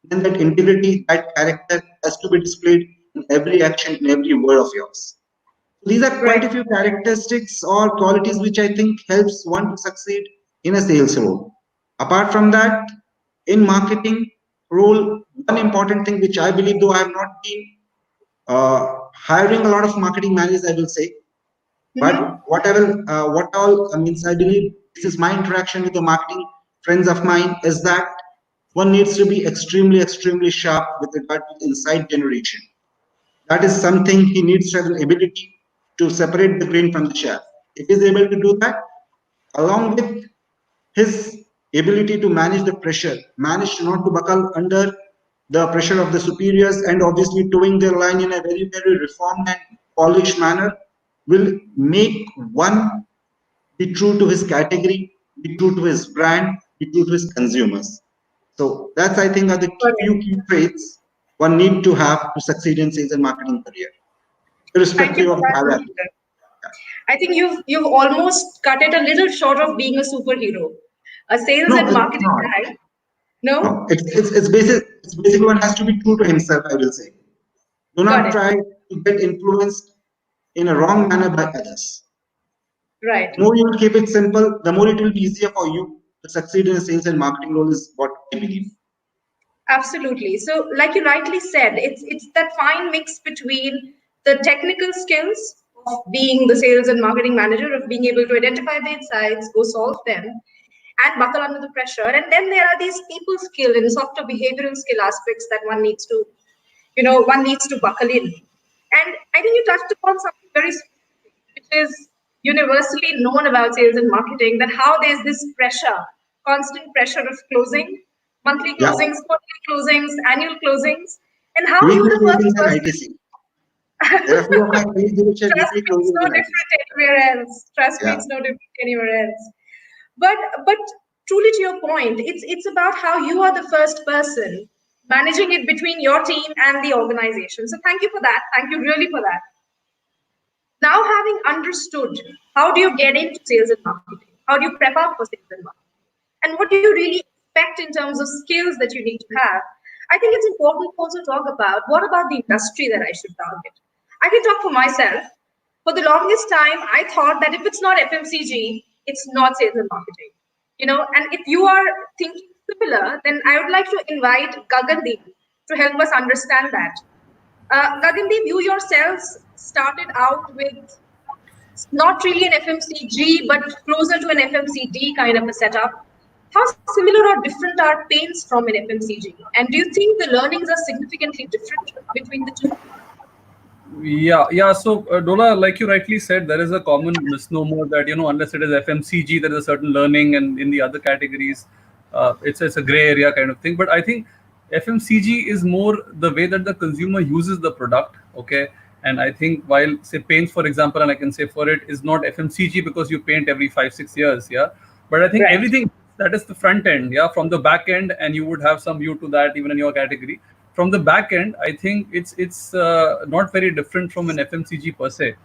then that integrity, that character has to be displayed in every action, in every word of yours. These are quite a few characteristics or qualities which I think helps one to succeed in a sales role. Apart from that, in marketing role, one important thing which I believe, though I have not been hiring a lot of marketing managers, I will say, but what all means, I believe this is my interaction with the marketing friends of mine, is that one needs to be extremely sharp with regard to insight generation. That is something he needs to have an ability to separate the grain from the chaff. If he is able to do that, along with his ability to manage the pressure, manage not to buckle under the pressure of the superiors, and obviously towing their line in a very reformed and polished manner, will make one be true to his category, be true to his brand, be true to his consumers. So that's, I think, are the few key traits one need to have to succeed in sales and marketing career, irrespective of the hierarchy. I think you've almost cut it a little short of being a superhero. A sales No, and it's marketing not. guy. No? No, it's basically one has to be true to himself, I will say. Do Got not it. try to get influenced in a wrong manner by others. Right. The more you will keep it simple, the more it will be easier for you to succeed in a sales and marketing role is what I believe. Absolutely. So, like you rightly said, it's that fine mix between the technical skills of being the sales and marketing manager, of being able to identify the insights, go solve them, and buckle under the pressure. And then there are these people skill and softer behavioral skill aspects that one needs to, one needs to buckle in. And I think you touched upon something very specific, which is universally known about sales and marketing, that how there's this pressure, constant pressure of closing, monthly Yeah. closings, quarterly closings, annual closings, and how you Weekly the first closings and person. ITC. There are few of my colleagues who share Trust weekly me, it's closings no and ITC. different anywhere else. Trust me, Yeah. it's no different anywhere else. But truly to your point, it's about how you are the first person managing it between your team and the organization. So thank you for that. Thank you really for that. Now, having understood how do you get into sales and marketing, how do you prep up for sales and marketing, and what do you really expect in terms of skills that you need to have, I think it's important to also talk about what about the industry that I should target. I can talk for myself. For the longest time, I thought that if it's not FMCG, it's not sales and marketing. And if you are thinking similar, then I would like to invite Gagandeep to help us understand that. Gagandeep, you yourselves started out with not really an FMCG, but closer to an FMCD kind of a setup. How similar or different are paints from an FMCG? And do you think the learnings are significantly different between the two? Yeah. So, Dola, like you rightly said, there is a common misnomer that unless it is FMCG, there is a certain learning, and in the other categories, it's a gray area kind of thing. But I think FMCG is more the way that the consumer uses the product. Okay, and I think while say paints, for example, and I can say for it is not FMCG because you paint every 5-6 years. Yeah, but I think Right. everything that is the front end. Yeah, from the back end, and you would have some view to that even in your category from the back end. I think it's not very different from an FMCG per se.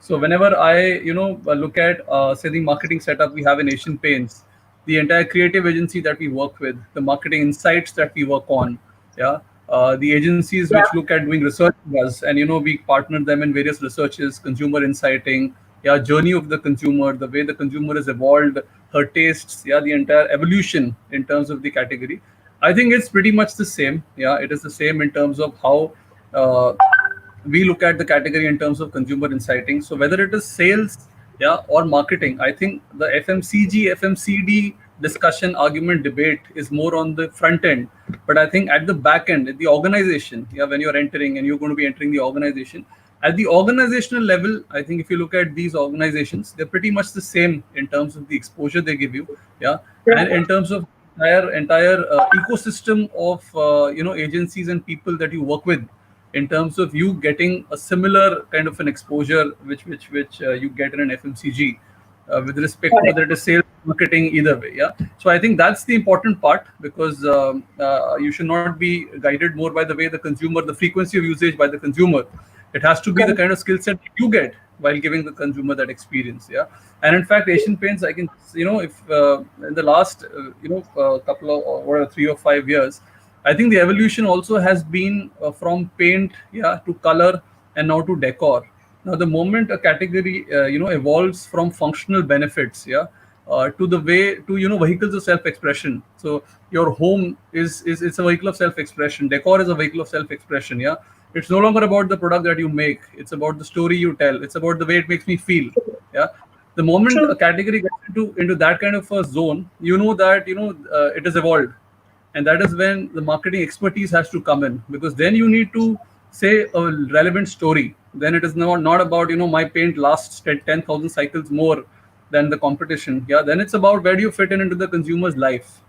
So whenever I look at say the marketing setup we have in Asian Paints, the entire creative agency that we work with, the marketing insights that we work on, yeah, the agencies Yeah. which look at doing research with us, and we partner them in various researches, consumer insighting, yeah, journey of the consumer, the way the consumer has evolved, her tastes, yeah, the entire evolution in terms of the category. I think it's pretty much the same. Yeah, it is the same in terms of how uh, we look at the category in terms of consumer inciting. So whether it is sales, yeah, or marketing, I think the FMCG, FMCD discussion, argument, debate is more on the front end. But I think at the back end, at the organization, yeah, when you're entering and you're going to be entering the organization, at the organizational level, I think if you look at these organizations, they're pretty much the same in terms of the exposure they give you, yeah, and in terms of entire ecosystem of agencies and people that you work with, in terms of you getting a similar kind of an exposure which you get in an FMCG, with respect to Got it. whether it is sales, marketing, either way. Yeah. So I think that's the important part, because you should not be guided more by the way the consumer, the frequency of usage by the consumer. It has to be Got the it. kind of skill set you get while giving the consumer that experience. Yeah. And in fact, Asian Paints, I can, if in the last, couple of, or whatever, 3 or 5 years, I think the evolution also has been from paint, yeah, to color, and now to decor. Now, the moment a category, evolves from functional benefits, yeah, to the way to vehicles of self-expression. So your home is it's a vehicle of self-expression. Decor is a vehicle of self-expression. Yeah, it's no longer about the product that you make. It's about the story you tell. It's about the way it makes me feel. Yeah. The moment a True. category gets into that kind of a zone, that it has evolved, and that is when the marketing expertise has to come in, because then you need to say a relevant story. Then it is not about my paint lasts 10,000 cycles more than the competition. Yeah, then it's about where do you fit in into the consumer's life.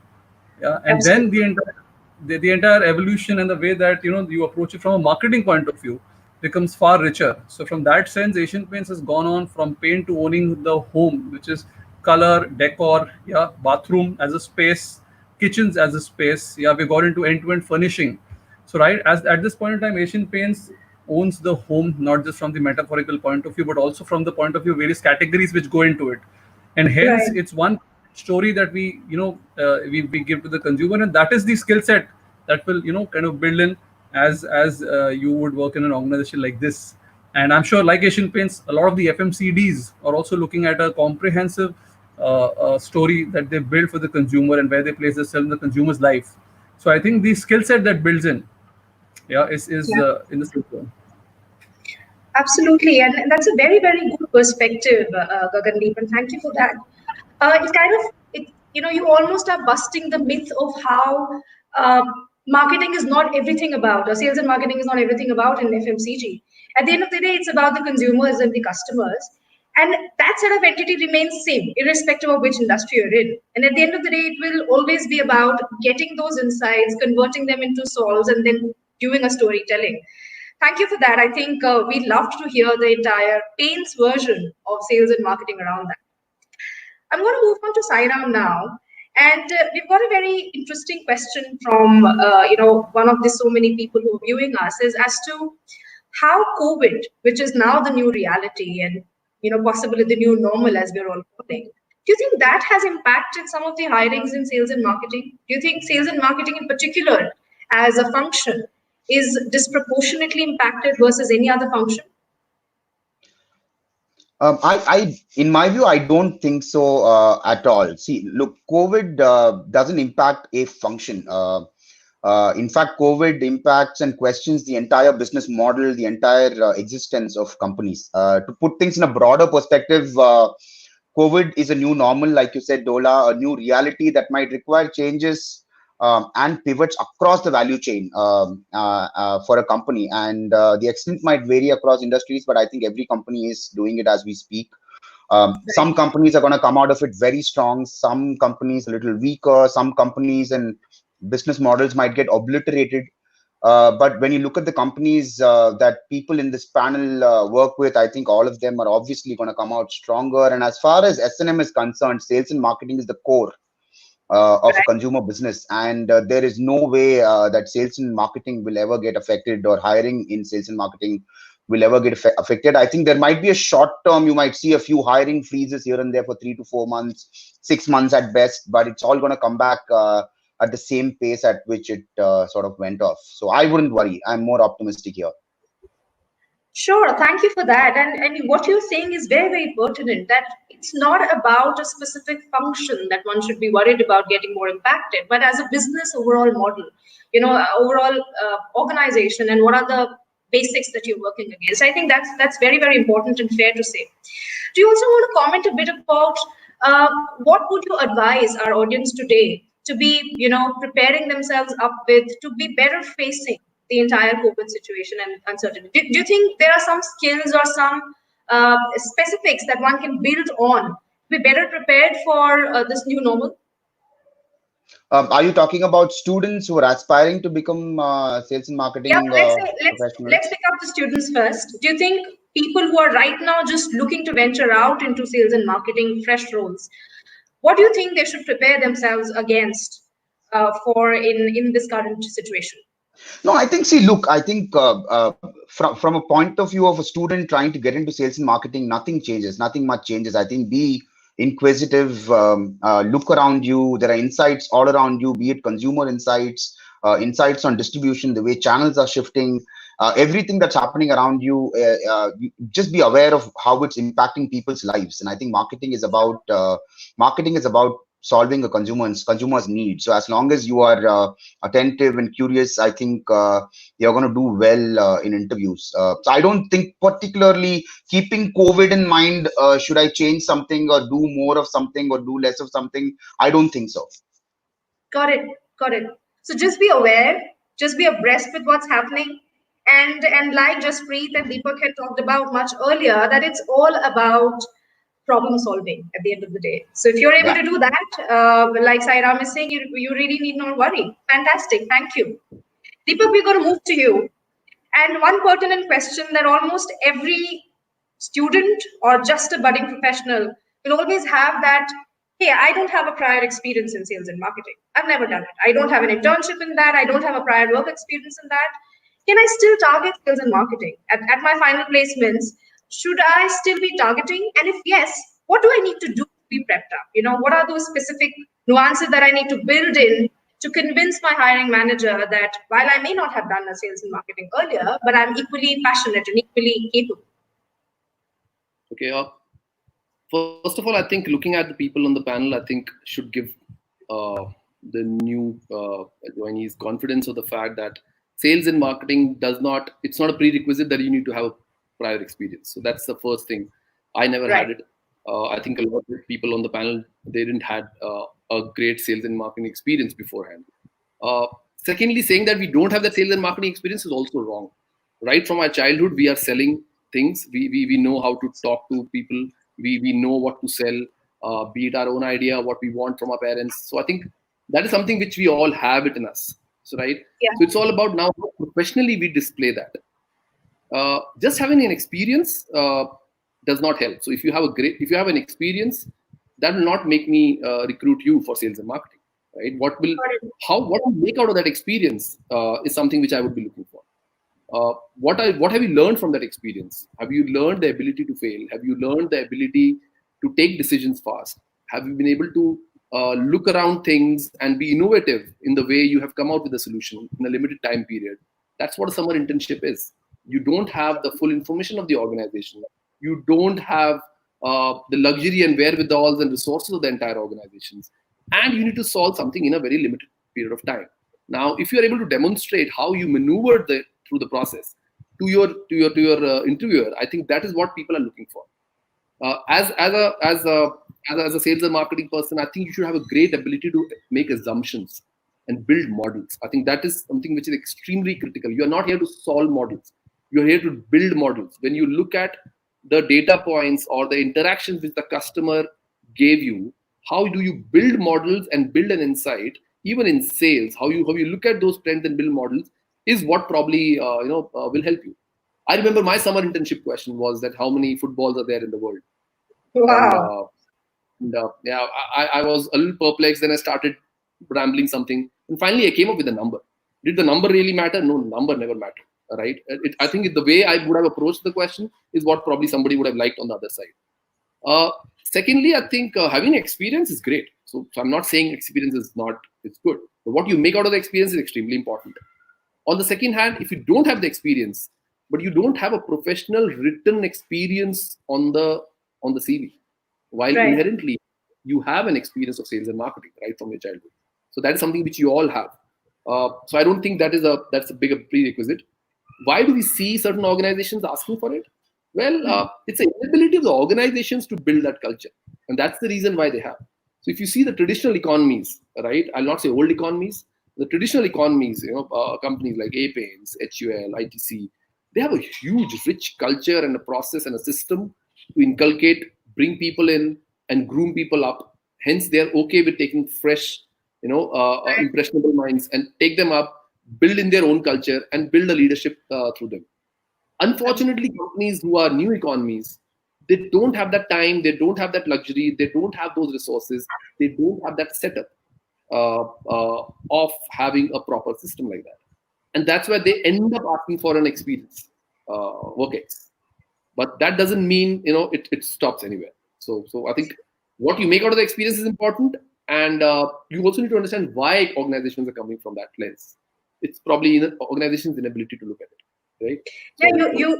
Yeah, and then Absolutely. the entire evolution and the way that you approach it from a marketing point of view becomes far richer. So from that sense, Asian Paints has gone on from paint to owning the home, which is color, decor, yeah, bathroom as a space, kitchens as a space. Yeah, we got into end-to-end furnishing. So right as at this point in time, Asian Paints owns the home, not just from the metaphorical point of view, but also from the point of view various categories which go into it, and hence Right. it's one story that we we give to the consumer, and that is the skill set that will kind of build in as you would work in an organization like this. And I'm sure, like Asian Paints, a lot of the FMCDs are also looking at a comprehensive story that they build for the consumer and where they place themselves in the consumer's life. So I think the skill set that builds in, is Yeah. in the system. Absolutely, and that's a very, very good perspective, Gagandeep, and thank you for that. It's kind of, you almost are busting the myth of how marketing is not everything about, or sales and marketing is not everything about in FMCG. At the end of the day, it's about the consumers and the customers, and that set of entity remains same, irrespective of which industry you're in. And at the end of the day, it will always be about getting those insights, converting them into solves, and then doing a storytelling. Thank you for that. I think we'd love to hear the entire Paints version of sales and marketing around that. I'm going to move on to Sairam now. And we've got a very interesting question from one of the so many people who are viewing us, is as to how COVID, which is now the new reality and possibly the new normal as we're all calling, do you think that has impacted some of the hirings in sales and marketing? Do you think sales and marketing in particular as a function is disproportionately impacted versus any other function? In my view, I don't think so at all. See, look, COVID doesn't impact a function. In fact, COVID impacts and questions the entire business model, the entire existence of companies. To put things in a broader perspective, COVID is a new normal, like you said, Dola, a new reality that might require changes and pivots across the value chain for a company. And the extent might vary across industries, but I think every company is doing it as we speak. Some companies are going to come out of it very strong. Some companies a little weaker. Some companies and business models might get obliterated. But when you look at the companies that people in this panel work with, I think all of them are obviously going to come out stronger. And as far as S&M is concerned, sales and marketing is the core of a consumer business. And there is no way that sales and marketing will ever get affected, or hiring in sales and marketing will ever get affected. I think there might be a short term, you might see a few hiring freezes here and there for 3 to 4 months, 6 months at best, but it's all going to come back at the same pace at which it sort of went off. So I wouldn't worry. I'm more optimistic here. Sure, thank you for that. And what you're saying is very, very pertinent, that it's not about a specific function that one should be worried about getting more impacted, but as a business overall model, overall organization, and what are the basics that you're working against. I think that's very, very important and fair to say. Do you also want to comment a bit about what would you advise our audience today to be, preparing themselves up with, to be better facing the entire COVID situation and uncertainty? Do you think there are some skills or some specifics that one can build on to be better prepared for this new normal? Are you talking about students who are aspiring to become sales and marketing professionals? Let's pick up the students first. Do you think people who are right now just looking to venture out into sales and marketing, fresh roles, what do you think they should prepare themselves against for in this current situation? No, I think, see, look, I think from a point of view of a student trying to get into sales and marketing, nothing changes, nothing much changes. I think be inquisitive, look around you. There are insights all around you, be it consumer insights, insights on distribution, the way channels are shifting, everything that's happening around you. Just be aware of how it's impacting people's lives. And I think marketing is about solving a consumer's needs. So as long as you are attentive and curious, I think you're going to do well in interviews. So I don't think, particularly keeping COVID in mind, should I change something or do more of something or do less of something? I don't think so. Got it. So just be aware, just be abreast with what's happening. And like Jaspreet and Deepak had talked about much earlier, that it's all about problem solving at the end of the day. So if you're able to do that, like Sairam is saying, you really need not worry. Fantastic. Thank you. Deepak, we're going to move to you. And one pertinent question that almost every student or just a budding professional will always have, that, hey, I don't have a prior experience in sales and marketing. I've never done it. I don't have an internship in that. I don't have a prior work experience in that. Can I still target sales and marketing? At my final placements, should I still be targeting? And if yes, what do I need to do to be prepped up? What are those specific nuances that I need to build in to convince my hiring manager that while I may not have done a sales and marketing earlier, but I'm equally passionate and equally capable? Okay. First of all, I think looking at the people on the panel, I think should give the new joinees confidence of the fact that sales and marketing it's not a prerequisite that you need to have a prior experience. So that's the first thing. I never had it. I think a lot of people on the panel, they didn't had a great sales and marketing experience beforehand. Secondly, saying that we don't have that sales and marketing experience is also wrong. Right from our childhood, we are selling things. We know how to talk to people. We know what to sell, be it our own idea, what we want from our parents. So I think that is something which we all have it in us. So right. Yeah. So it's all about now how professionally we display that. Just having an experience does not help. So if you have an experience, that will not make me recruit you for sales and marketing. Right? What you make out of that experience is something which I would be looking for. What have you learned from that experience? Have you learned the ability to fail? Have you learned the ability to take decisions fast? Have you been able to look around things and be innovative in the way you have come out with a solution in a limited time period? That's what a summer internship is. You don't have the full information of the organization. You don't have the luxury and wherewithals and resources of the entire organizations. And you need to solve something in a very limited period of time. Now, if you are able to demonstrate how you maneuvered through the process to your interviewer, I think that is what people are looking for. As a sales and marketing person, I think you should have a great ability to make assumptions and build models. I think that is something which is extremely critical. You are not here to solve models. You are here to build models. When you look at the data points or the interactions which the customer gave you, how do you build models and build an insight? Even in sales, how you look at those trends and build models is what probably will help you. I remember my summer internship question was that how many footballs are there in the world? Wow. I was a little perplexed. Then I started rambling something, and finally I came up with a number. Did the number really matter? No, number never mattered. Right? I think the way I would have approached the question is what probably somebody would have liked on the other side. Secondly, I think having experience is great. So I'm not saying experience is good. But what you make out of the experience is extremely important. On the second hand, if you don't have the experience, but you don't have a professional written experience on the CV, while inherently you have an experience of sales and marketing right from your childhood. So that is something which you all have. So I don't think that's a bigger prerequisite. Why do we see certain organizations asking for it? Well, it's the inability of the organizations to build that culture. And that's the reason why they have. So if you see the traditional economies, right? I'll not say old economies. The traditional economies, companies like A-Paints, HUL, ITC, they have a huge, rich culture and a process and a system to inculcate, bring people in and groom people up. Hence, they're okay with taking fresh, impressionable minds and take them up, build in their own culture and build a leadership through them. Unfortunately, companies who are new economies, they don't have that time, they don't have that luxury, they don't have those resources, they don't have that setup of having a proper system like that. And that's why they end up asking for an experience, work-ex. But that doesn't mean, it stops anywhere. So I think what you make out of the experience is important. And you also need to understand why organizations are coming from that lens. It's probably organizations' inability to look at it, right? Yeah,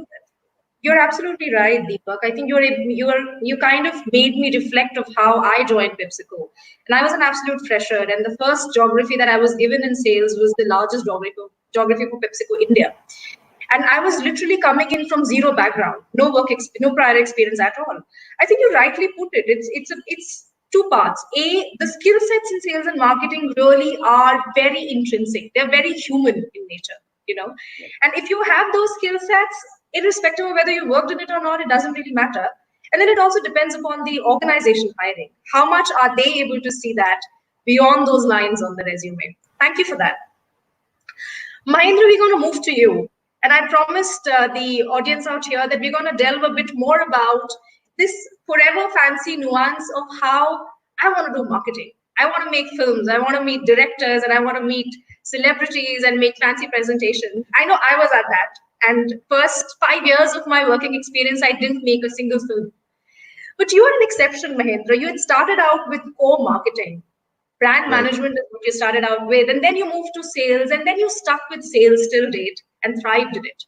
you're absolutely right, Deepak. I think you kind of made me reflect of how I joined PepsiCo. And I was an absolute fresher. And the first geography that I was given in sales was the largest geography for PepsiCo India. And I was literally coming in from zero background, no prior experience at all. I think you rightly put it. It's two parts. A, the skill sets in sales and marketing really are very intrinsic. They're very human in nature, And if you have those skill sets, irrespective of whether you worked in it or not, it doesn't really matter. And then it also depends upon the organization hiring. How much are they able to see that beyond those lines on the resume? Thank you for that. Mahindra, we're going to move to you. And I promised the audience out here that we're going to delve a bit more about this forever fancy nuance of how I want to do marketing. I want to make films. I want to meet directors and I want to meet celebrities and make fancy presentations. I know I was at that. And first 5 years of my working experience, I didn't make a single film. But you are an exception, Mahendra. You had started out with core marketing. Brand Right. management is what you started out with, and then you moved to sales, and then you stuck with sales till date and thrived in it.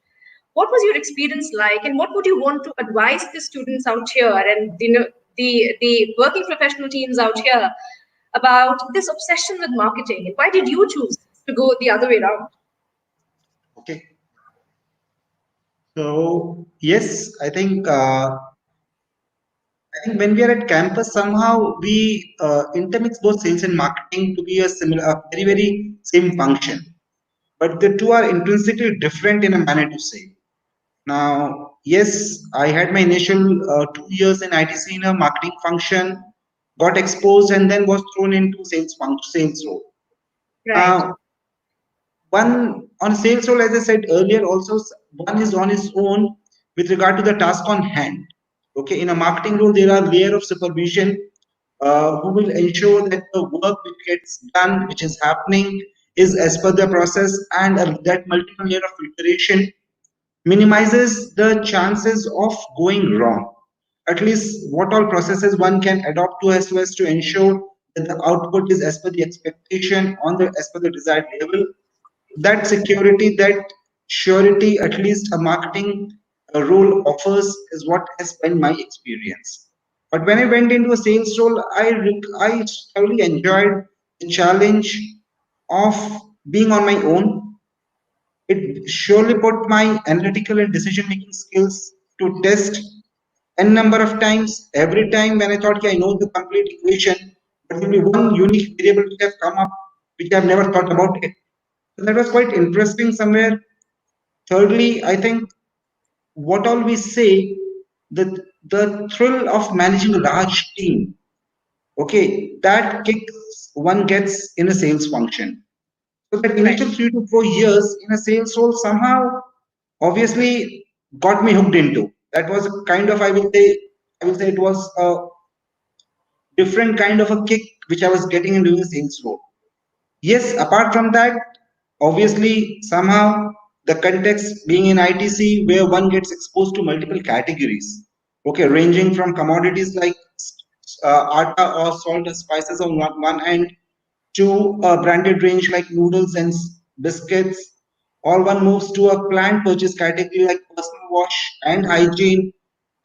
What was your experience like, and what would you want to advise the students out here and the working professional teams out here about this obsession with marketing? And why did you choose to go the other way around? Okay. So yes, I think when we are at campus, somehow we intermix both sales and marketing to be a very, very same function. But the two are intrinsically different in a manner to say. Now, yes, I had my initial 2 years in ITC in a marketing function, got exposed, and then was thrown into sales role. Right, Now, one on sales role, as I said earlier, also one is on its own with regard to the task on hand. Okay, in a marketing role, there are layer of supervision who will ensure that the work which gets done, which is happening, is as per the process, and that multiple layer of filtration minimizes the chances of going wrong. At least what all processes one can adopt to as to ensure that the output is as per the expectation on the as per the desired level. That security, that surety, at least a marketing role offers is what has been my experience. But when I went into a sales role, I thoroughly enjoyed the challenge of being on my own. It surely put my analytical and decision making skills to test n number of times. Every time when I thought, "Okay, I know the complete equation, but there will be one unique variable which has come up which I've never thought about it." So that was quite interesting somewhere. Thirdly, I think what all we say, the thrill of managing a large team, okay, that kicks one gets in a sales function. So that right, initial 3 to 4 years in a sales role somehow obviously got me hooked into. That was a kind of I will say it was a different kind of a kick which I was getting in doing a sales role. Yes, apart from that, obviously, somehow the context being in ITC where one gets exposed to multiple categories, okay, ranging from commodities like atta or salt or spices on one end to a branded range like noodles and biscuits, or one moves to a planned purchase category like personal wash and hygiene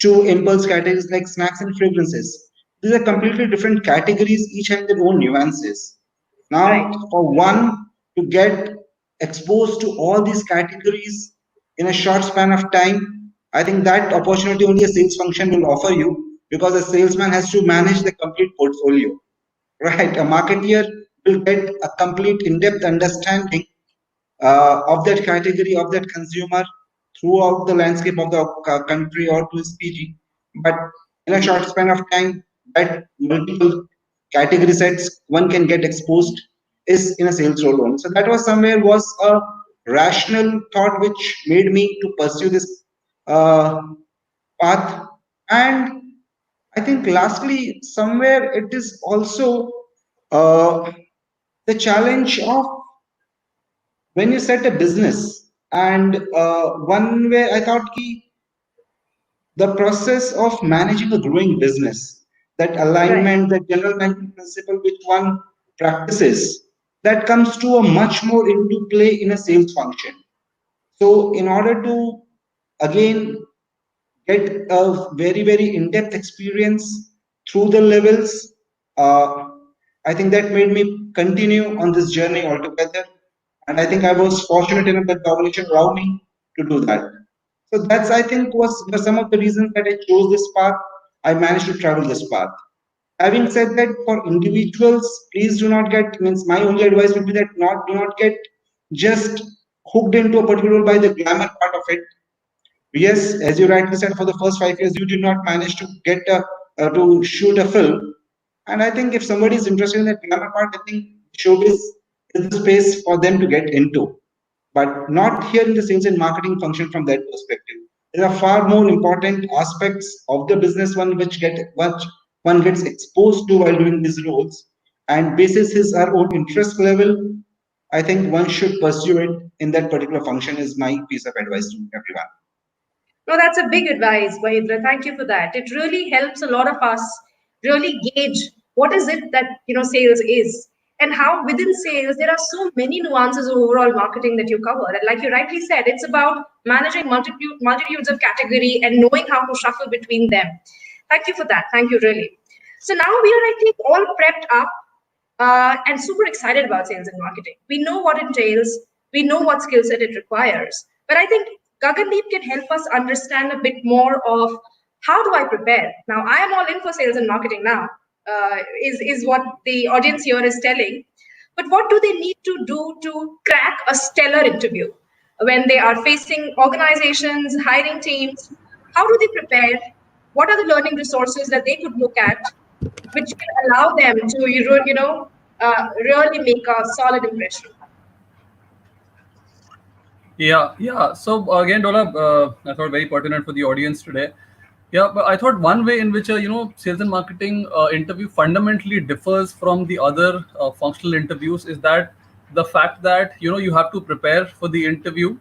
to impulse categories like snacks and fragrances. These are completely different categories, each have their own nuances. right. Now, for one to get exposed to all these categories in a short span of time, I think that opportunity only a sales function will offer you because a salesman has to manage the complete portfolio, right? A marketeer will get a complete in-depth understanding of that category, of that consumer throughout the landscape of the country or to his PG. But in a short span of time, that multiple category sets one can get exposed is in a sales role only. So that was somewhere was a rational thought which made me to pursue this uh, path. And I think lastly, somewhere it is also uh, the challenge of when you set a business. And one way I thought ki the process of managing a growing business, that Right. alignment, that general management principle which one practices, that comes to a much more into play in a sales function. So in order to again get a very, very in-depth experience through the levels. I think that made me continue on this journey altogether. And I think I was fortunate enough that the organization allowed me to do that. So that's, I think, were some of the reasons that I chose this path. I managed to travel this path. Having said that, for individuals, please do not get, means my only advice would be that do not get just hooked into a particular role by the glamour part of it. Yes, as you rightly said, for the first 5 years, you did not manage to get to shoot a film. And I think if somebody is interested in that glamour part, I think showbiz is the space for them to get into, but not here in the sales and marketing function from that perspective. There are far more important aspects of the business which one gets exposed to while doing these roles, and basis his our own interest level. I think one should pursue it in that particular function. Is my piece of advice to everyone. No, that's a big advice, Mahindra. Thank you for that. It really helps a lot of us really gauge what is it that sales is, and how within sales there are so many nuances of overall marketing that you cover. And like you rightly said, it's about managing multitudes of category and knowing how to shuffle between them. Thank you for that. Thank you, really. So now we are, I think, all prepped up and super excited about sales and marketing. We know what it entails, we know what skill set it requires. But I think Gagandeep can help us understand a bit more of how do I prepare. Now, I am all in for sales and marketing now, is what the audience here is telling. But what do they need to do to crack a stellar interview when they are facing organizations, hiring teams? How do they prepare? What are the learning resources that they could look at which will allow them to really make a solid impression? Yeah. So again, Dola, I thought very pertinent for the audience today. Yeah, but I thought one way in which sales and marketing interview fundamentally differs from the other functional interviews is that the fact that you have to prepare for the interview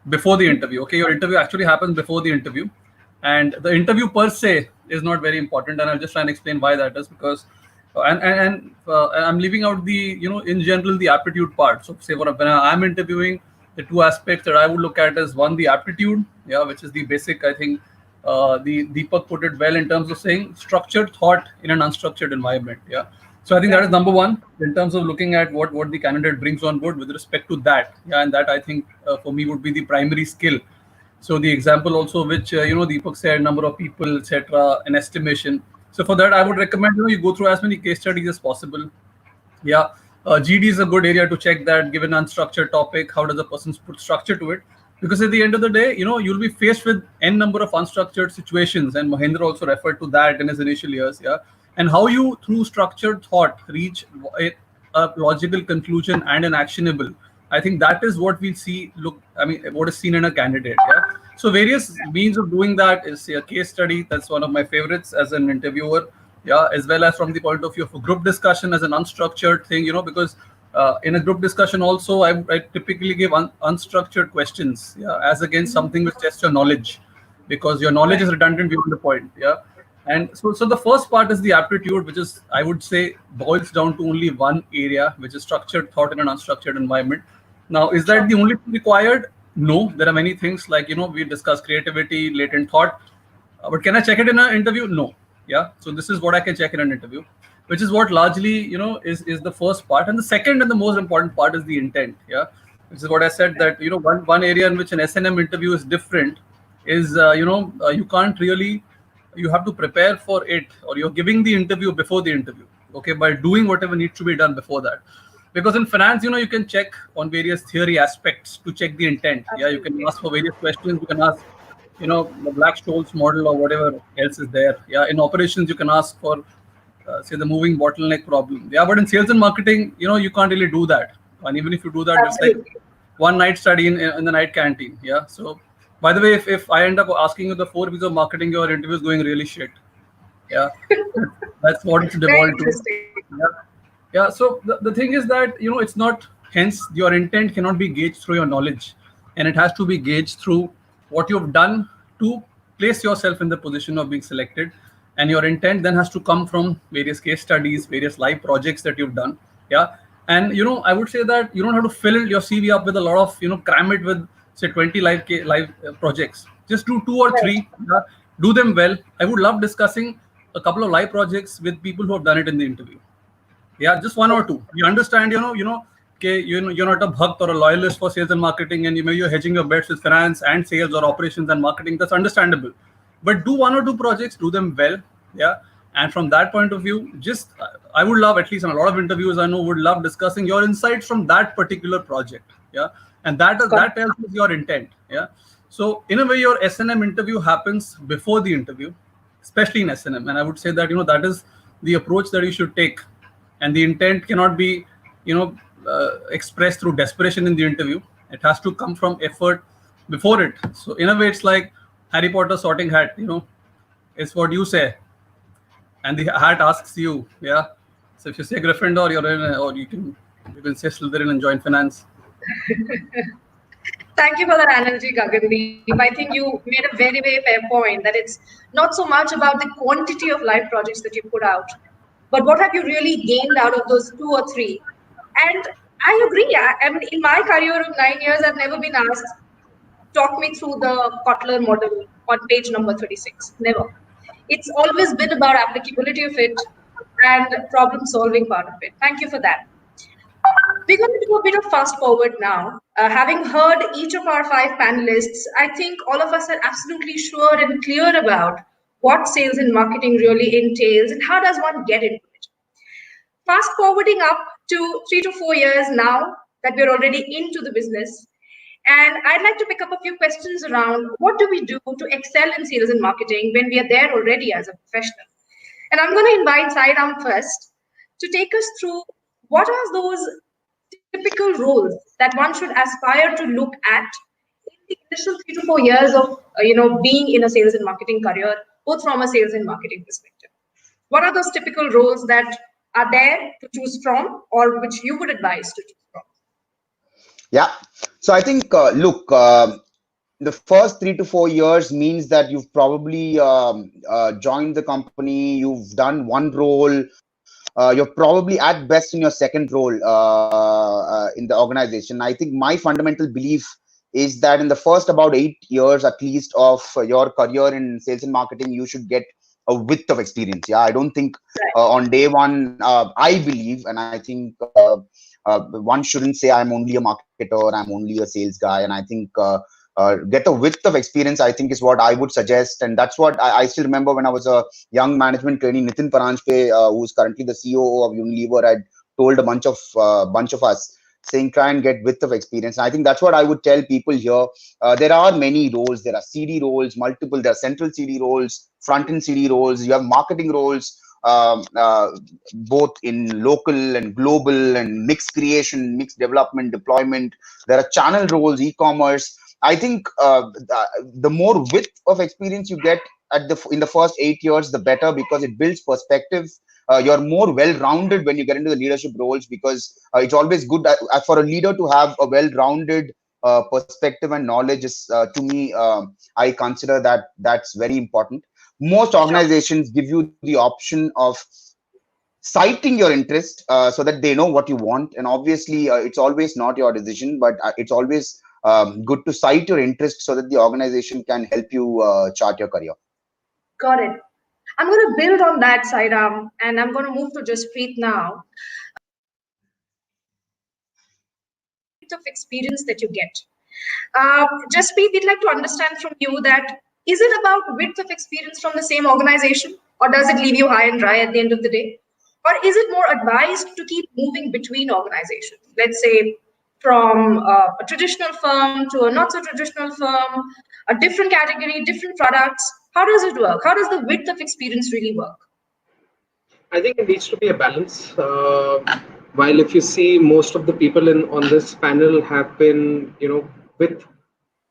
before the interview. Okay, your interview actually happens before the interview, and the interview per se is not very important. And I'll just try and explain why that is, because I'm leaving out the in general the aptitude part. So say when I'm interviewing, the two aspects that I would look at is one, the aptitude, which is the basic. I think the Deepak put it well in terms of saying structured thought in an unstructured environment. Yeah. So I think that is number one in terms of looking at what the candidate brings on board with respect to that. Yeah, and that I think for me would be the primary skill. So the example also which Deepak said, number of people, etc., an estimation. So for that, I would recommend you go through as many case studies as possible. Yeah, GD is a good area to check that. Given unstructured topic, how does a person put structure to it? Because at the end of the day, you'll be faced with n number of unstructured situations, and Mahendra also referred to that in his initial years. Yeah, and how you through structured thought reach a logical conclusion and an actionable. I think that is what we see. What is seen in a candidate. Yeah. So various means of doing that is say a case study. That's one of my favorites as an interviewer. Yeah, as well as from the point of view of a group discussion as an unstructured thing. Because in a group discussion also, I typically give unstructured questions. Yeah, as against something which tests your knowledge, because your knowledge is redundant beyond the point. Yeah. And so the first part is the aptitude, which is, I would say, boils down to only one area, which is structured thought in an unstructured environment. Now, is that the only thing required? No, there are many things like, we discussed creativity, latent thought. But can I check it in an interview? No. Yeah. So this is what I can check in an interview, which is what largely, is the first part. And the second and the most important part is the intent. Yeah. Which is what I said that, one area in which an S&M interview is different is, you can't really, you have to prepare for it, or you're giving the interview before the interview. Okay. By doing whatever needs to be done before that. Because in finance, you can check on various theory aspects to check the intent. Yeah, you can ask for various questions. You can ask, the Black-Scholes model or whatever else is there. Yeah, in operations, you can ask for, say, the moving bottleneck problem. Yeah, but in sales and marketing, you can't really do that. And even if you do that, it's like one night study in the night canteen. Yeah. So, by the way, if I end up asking you the 4 weeks of marketing, your interview is going really shit. Yeah, that's what it's devolved to. Yeah. Yeah, so the thing is that, it's not, hence your intent cannot be gauged through your knowledge, and it has to be gauged through what you've done to place yourself in the position of being selected. And your intent then has to come from various case studies, various live projects that you've done. Yeah. And, I would say that you don't have to fill your CV up with a lot of, cram it with, say, 20 live projects. Just do 2 or 3, do them well. I would love discussing a couple of live projects with people who have done it in the interview. Yeah, just 1 or 2. You understand, okay, you're not a bhakt or a loyalist for sales and marketing, and you're hedging your bets with finance and sales or operations and marketing. That's understandable. But do 1 or 2 projects, do them well. Yeah. And from that point of view, I would love, at least in a lot of interviews I know, would love discussing your insights from that particular project. Yeah. And that tells us your intent. Yeah. So in a way, your S&M interview happens before the interview, especially in S&M. And I would say that, that is the approach that you should take. And the intent cannot be, expressed through desperation in the interview. It has to come from effort before it. So in a way, it's like Harry Potter sorting hat. It's what you say, and the hat asks you. Yeah. So if you say Gryffindor, you're in, or you can say Slytherin and join finance. Thank you for that analogy, Gagandeep. I think you made a very, very fair point that it's not so much about the quantity of live projects that you put out, but what have you really gained out of those two or three? And I agree. I mean, in my career of 9 years, I've never been asked, talk me through the Kotler model on page number 36. Never. It's always been about applicability of it and problem solving part of it. Thank you for that. We're going to do a bit of fast forward now. Having heard each of our five panelists, I think all of us are absolutely sure and clear about what sales and marketing really entails and how does one get into it. Fast forwarding up to 3 to 4 years now that we're already into the business, and I'd like to pick up a few questions around what do we do to excel in sales and marketing when we are there already as a professional. And I'm going to invite Sairam first to take us through what are those typical roles that one should aspire to look at in the initial 3 to 4 years of being in a sales and marketing career, both from a sales and marketing perspective. What are those typical roles that are there to choose from, or which you would advise to choose from? Yeah. So I think, look, the first 3 to 4 years means that you've probably joined the company, you've done one role, you're probably at best in your second role in the organization. I think my fundamental belief is that in the first about 8 years at least of your career in sales and marketing, you should get a width of experience. Yeah, I don't think on day one, I believe, and I think one shouldn't say I'm only a marketer, I'm only a sales guy. And I think get a width of experience, I think, is what I would suggest. And that's what I still remember when I was a young management trainee, Nitin Paranjpe, who's currently the CEO of Unilever, had told a bunch of us, saying try and get width of experience. And I think that's what I would tell people here. There are many roles. There are CD roles, multiple. There are central CD roles, front end CD roles. You have marketing roles, both in local and global, and mixed creation, mixed development, deployment. There are channel roles, e-commerce. I think the more width of experience you get in the first 8 years, the better, because it builds perspective. You're more well-rounded when you get into the leadership roles, because it's always good for a leader to have a well-rounded perspective and knowledge. Is to me, I consider that that's very important. Most organizations give you the option of citing your interest so that they know what you want. And obviously, it's always not your decision, but it's always good to cite your interest so that the organization can help you chart your career. Got it. I'm going to build on that, Sairam, and I'm going to move to Jaspreet now. Of experience that you get. Jaspreet, we'd like to understand from you that is it about width of experience from the same organization, or does it leave you high and dry at the end of the day? Or is it more advised to keep moving between organizations? Let's say from a traditional firm to a not so traditional firm, a different category, different products. How does it work? How does the width of experience really work? I think it needs to be a balance. While if you see, most of the people on this panel have been, with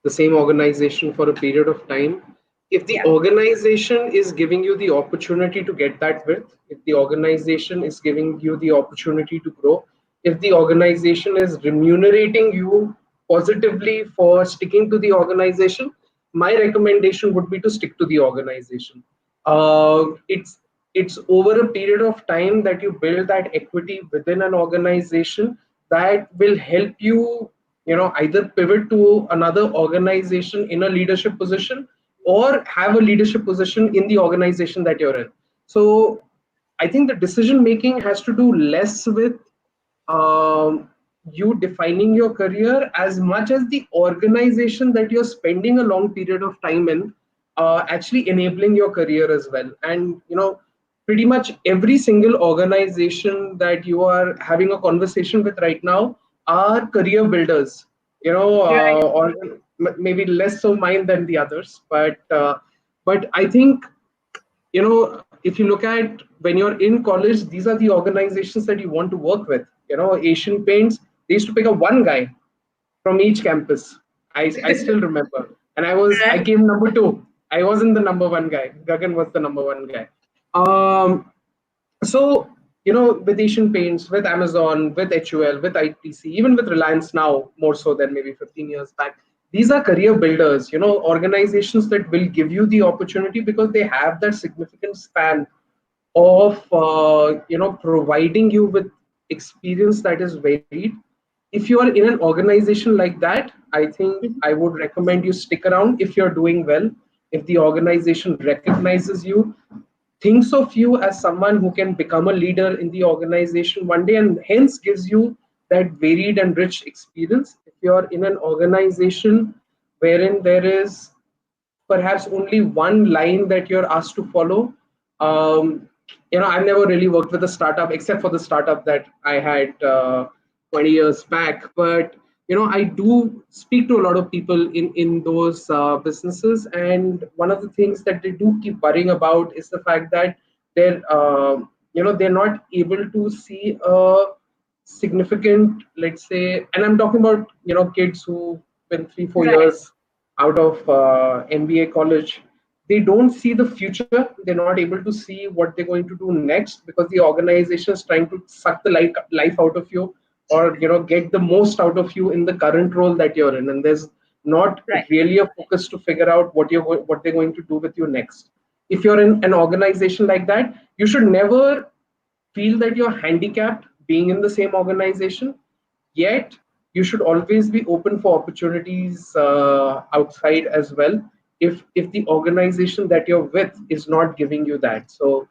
the same organization for a period of time. If the organization is giving you the opportunity to get that width, if the organization is giving you the opportunity to grow, if the organization is remunerating you positively for sticking to the organization, my recommendation would be to stick to the organization. It's over a period of time that you build that equity within an organization that will help you, either pivot to another organization in a leadership position, or have a leadership position in the organization that you're in. So I think the decision making has to do less with you defining your career, as much as the organization that you're spending a long period of time in actually enabling your career as well. And pretty much every single organization that you are having a conversation with right now are career builders, or maybe less so mine than the others, but I think, if you look at when you're in college, these are the organizations that you want to work with. Asian Paints, they used to pick up one guy from each campus. I still remember, and I came number 2. I wasn't the number 1 guy. Gagan was the number 1 guy. So with Asian Paints, with Amazon, with HUL, with ITC, even with Reliance now, more so than maybe 15 years back, these are career builders, organizations that will give you the opportunity because they have that significant span of providing you with experience that is varied. If you are in an organization like that, I think I would recommend you stick around if you're doing well. If the organization recognizes you, thinks of you as someone who can become a leader in the organization one day, and hence gives you that varied and rich experience. If you're in an organization wherein there is perhaps only one line that you're asked to follow. I've never really worked with a startup except for the startup that I had 20 years back. But I do speak to a lot of people in those businesses, and one of the things that they do keep worrying about is the fact that they're not able to see a significant, let's say, and I'm talking about kids who been 3-4 Right. years out of MBA college. They don't see the future. They're not able to see what they're going to do next because the organization is trying to suck the life out of you, or get the most out of you in the current role that you're in, and there's not Right. really a focus to figure out what they're going to do with you next. If you're in an organization like that, you should never feel that you're handicapped being in the same organization. Yet you should always be open for opportunities outside as well, if the organization that you're with is not giving you that. So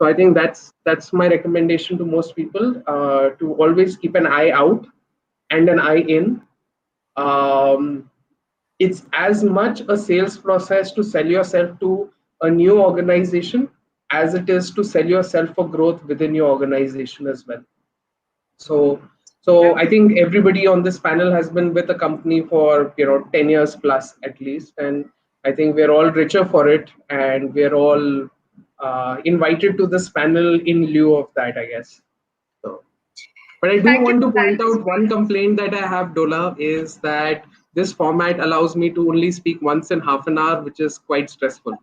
I think that's my recommendation to most people, to always keep an eye out and an eye in. um, it's as much a sales process to sell yourself to a new organization as it is to sell yourself for growth within your organization as well. So I think everybody on this panel has been with a company for 10 years plus at least, and I think we're all richer for it, and we're all invited to this panel in lieu of that, I guess. So, but I do Thank you want to for point that. out one complaint that I have, Dola, is that this format allows me to only speak once in half an hour, which is quite stressful.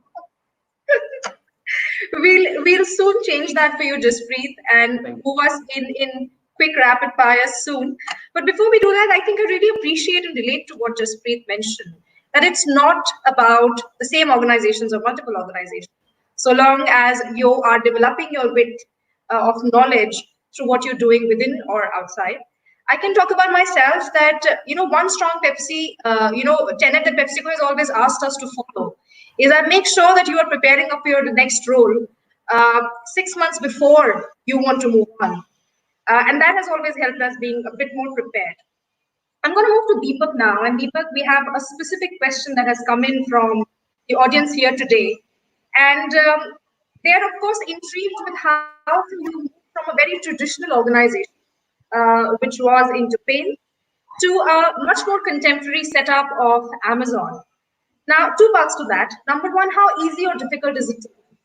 We'll soon change that for you, Jaspreet, and move us in quick rapid fires soon. But before we do that, I think I really appreciate and relate to what Jaspreet mentioned, that it's not about the same organizations or multiple organizations. So long as you are developing your bit of knowledge through what you're doing within or outside. I can talk about myself that, one strong Pepsi, tenet that PepsiCo has always asked us to follow is that make sure that you are preparing up for your next role 6 months before you want to move on. And that has always helped us being a bit more prepared. I'm going to move to Deepak now. And Deepak, we have a specific question that has come in from the audience here today. And they are, of course, intrigued with how you move from a very traditional organization, which was in Japan, to a much more contemporary setup of Amazon. Now, two parts to that. Number one, how easy or difficult is it to move,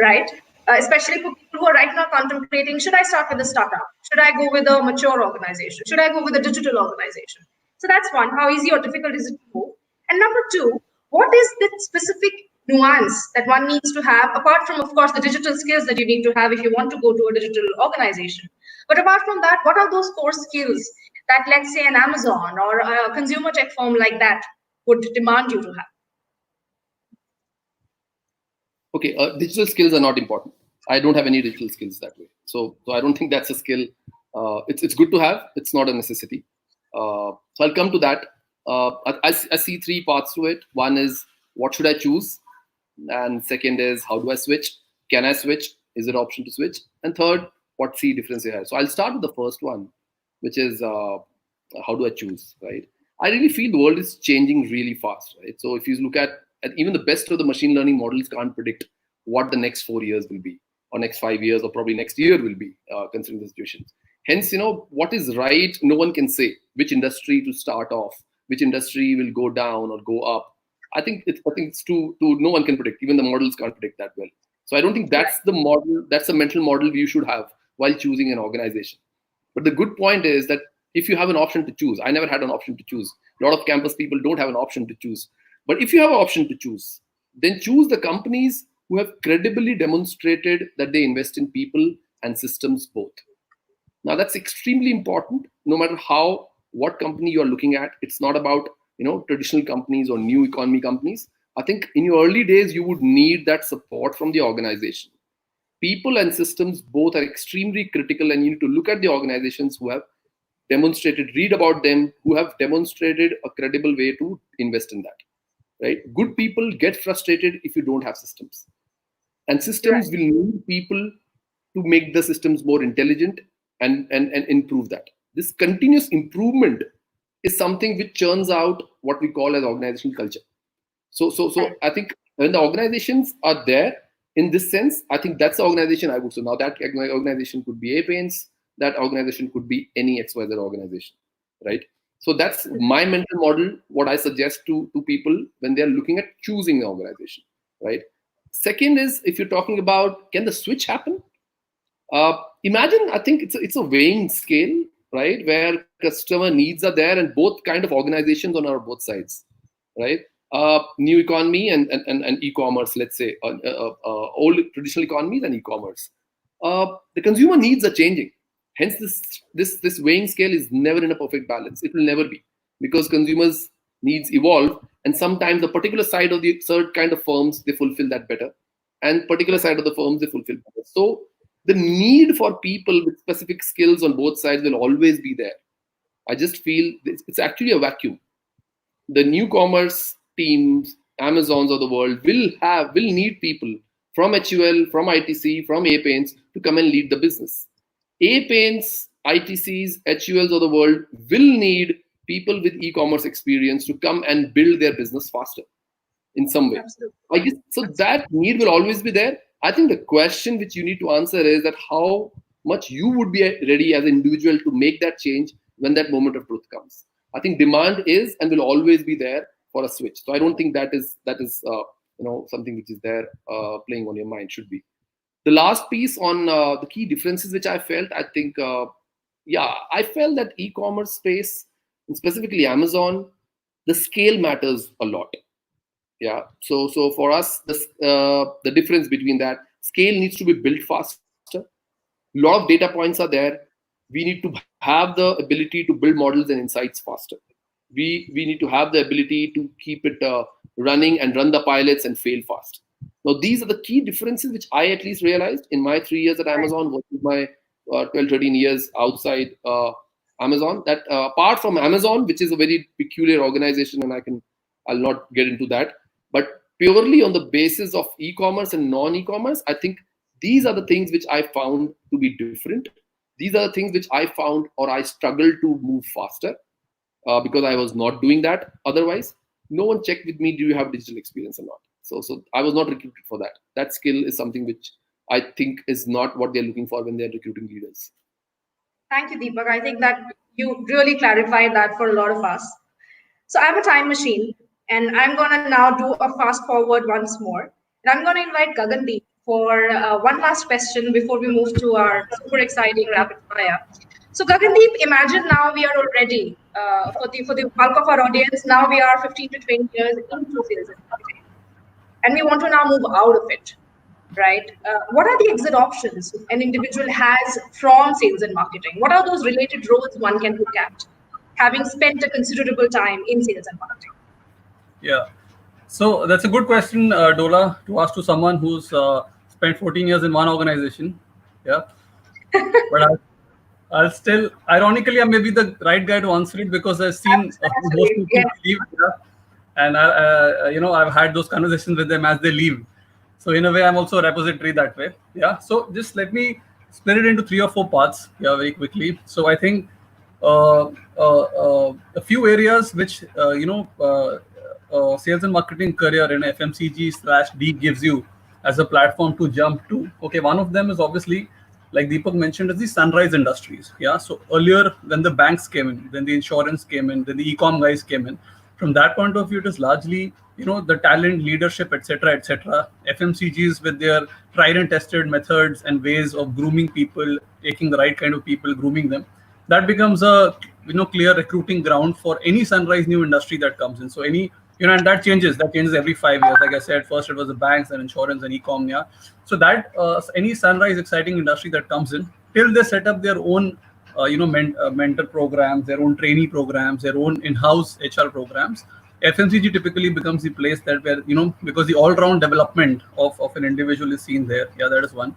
right? Especially for people who are right now contemplating, should I start with a startup? Should I go with a mature organization? Should I go with a digital organization? So that's one, how easy or difficult is it to move? And number two, what is the specific nuance that one needs to have, apart from, of course, the digital skills that you need to have if you want to go to a digital organization? But apart from that, what are those core skills that, let's say, an Amazon or a consumer tech firm like that would demand you to have? Okay, digital skills are not important. I don't have any digital skills that way. So I don't think that's a skill. It's good to have. It's not a necessity. So I'll come to that. I see three parts to it. One is, what should I choose? And second is, how do I switch? Can I switch? Is there an option to switch? And third, what's the difference here? So I'll start with the first one, which is how do I choose, right? I really feel the world is changing really fast, right? So if you look at even the best of the machine learning models can't predict what the next 4 years will be, or next 5 years, or probably next year will be, considering the situations. Hence, what is right, no one can say which industry to start off, which industry will go down or go up. I think it's too no one can predict. Even the models can't predict that well. So I don't think that's the model, that's the mental model you should have while choosing an organization. But the good point is that if you have an option to choose, I never had an option to choose. A lot of campus people don't have an option to choose. But if you have an option to choose, then choose the companies who have credibly demonstrated that they invest in people and systems both. Now, that's extremely important, no matter what company you are looking at. It's not about, traditional companies or new economy companies. I think in your early days, you would need that support from the organization. People and systems both are extremely critical, and you need to look at the organizations who have demonstrated, read about them, who have demonstrated a credible way to invest in that. Right? Good people get frustrated if you don't have systems, and systems will need people to make the systems more intelligent and improve that. This continuous improvement is something which churns out what we call as organizational culture. So I think when the organizations are there in this sense, I think that's the organization I would say. Now that organization could be A-Paints, that organization could be any XYZ organization, right? So that's my mental model, what I suggest to people when they're looking at choosing the organization, right? Second is, if you're talking about, can the switch happen? Imagine, I think it's a weighing scale, right? Where customer needs are there and both kind of organizations on our both sides, right? New economy and e-commerce, let's say, old traditional economies and e-commerce. The consumer needs are changing. Hence, this weighing scale is never in a perfect balance. It will never be, because consumers' needs evolve, and sometimes the particular side of the certain kind of firms, they fulfill that better, and particular side of the firms they fulfill better. So the need for people with specific skills on both sides will always be there. I just feel it's actually a vacuum. The new commerce teams, Amazons of the world will need people from HUL, from ITC, from A-Paints to come and lead the business. A-Paints, ITCs, HULs of the world will need people with e-commerce experience to come and build their business faster in some way. Absolutely. I guess so that need will always be there. I think the question which you need to answer is that how much you would be ready as an individual to make that change when that moment of truth comes. I think demand is and will always be there for a switch. So I don't think that is something which is there playing on your mind. Should be. The last piece on the key differences which I felt, I think, I felt that e-commerce space, and specifically Amazon, the scale matters a lot. Yeah. So for us, the difference between that, scale needs to be built faster. A lot of data points are there. We need to have the ability to build models and insights faster. We need to have the ability to keep it running and run the pilots and fail fast. Now, these are the key differences which I at least realized in my 3 years at Amazon versus my 12, 13 years outside Amazon. That apart from Amazon, which is a very peculiar organization, and I'll not get into that, but purely on the basis of e-commerce and non-e-commerce, I think these are the things which I found to be different. These are the things which I found or I struggled to move faster because I was not doing that. Otherwise, no one checked with me, do you have digital experience or not? So I was not recruited for that. That skill is something which I think is not what they're looking for when they're recruiting leaders. Thank you, Deepak. I think that you really clarified that for a lot of us. So I'm a time machine, and I'm going to now do a fast forward once more. And I'm going to invite Gagandeep for one last question before we move to our super exciting rapid fire. So Gagandeep, imagine now we are already, for the bulk of our audience, now we are 15 to 20 years into sales and marketing. And we want to now move out of it, right? What are the exit options an individual has from sales and marketing? What are those related roles one can look at, having spent a considerable time in sales and marketing? Yeah. So that's a good question, Dola, to ask to someone who's spent 14 years in one organization. Yeah. But I'll still, ironically, I may be the right guy to answer it because I've seen most people leave. Yeah. And I've had those conversations with them as they leave. So in a way, I'm also a repository that way. Yeah. So just let me split it into 3 or 4 parts. Yeah, very quickly. So I think a few areas which sales and marketing career in FMCG/D gives you as a platform to jump to. Okay, one of them is obviously, like Deepak mentioned, is the sunrise industries. Yeah. So earlier, when the banks came in, then the insurance came in, then the e-com guys came in. From that point of view, it is largely, the talent, leadership, etc., etc. FMCGs with their tried and tested methods and ways of grooming people, taking the right kind of people, grooming them. That becomes a clear recruiting ground for any sunrise new industry that comes in. So and that changes every 5 years. Like I said, first it was the banks and insurance and e-com. Yeah. So that any sunrise exciting industry that comes in, till they set up their own mentor programs, their own trainee programs, their own in-house HR programs, FMCG typically becomes the place that where, because the all-round development of an individual is seen there. Yeah, that is one.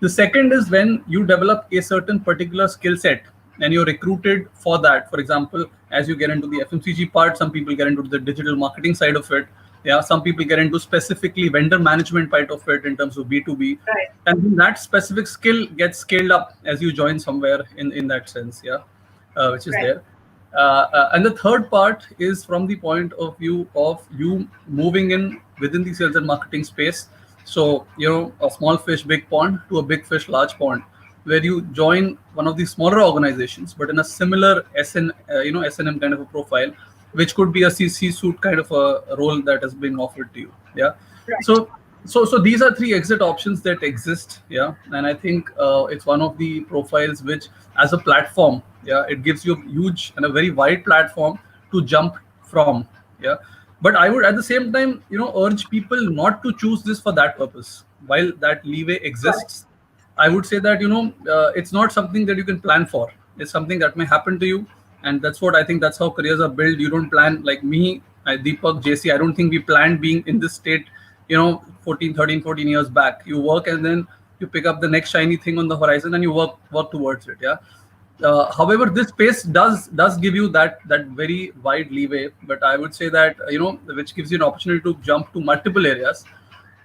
The second is when you develop a certain particular skill set and you're recruited for that. For example, as you get into the FMCG part, some people get into the digital marketing side of it. Yeah, some people get into specifically vendor management part of it in terms of B2B. Right. And that specific skill gets scaled up as you join somewhere in that sense. Yeah, which is Right. there. And the third part is from the point of view of you moving in within the sales and marketing space. So, a small fish, big pond to a big fish, large pond, where you join one of the smaller organizations, but in a similar S&M kind of a profile, which could be a C-suite kind of a role that has been offered to you. Yeah. Right. So these are three exit options that exist. Yeah. And I think it's one of the profiles which, as a platform, yeah, it gives you a huge and a very wide platform to jump from. Yeah. But I would at the same time, urge people not to choose this for that purpose. While that leeway exists, I would say that, it's not something that you can plan for. It's something that may happen to you. And that's what I think, that's how careers are built. You don't plan like me, Deepak, JC. I don't think we planned being in this state, 14 years back. You work and then you pick up the next shiny thing on the horizon and you work towards it. Yeah. However, this space does give you that very wide leeway, but I would say that which gives you an opportunity to jump to multiple areas.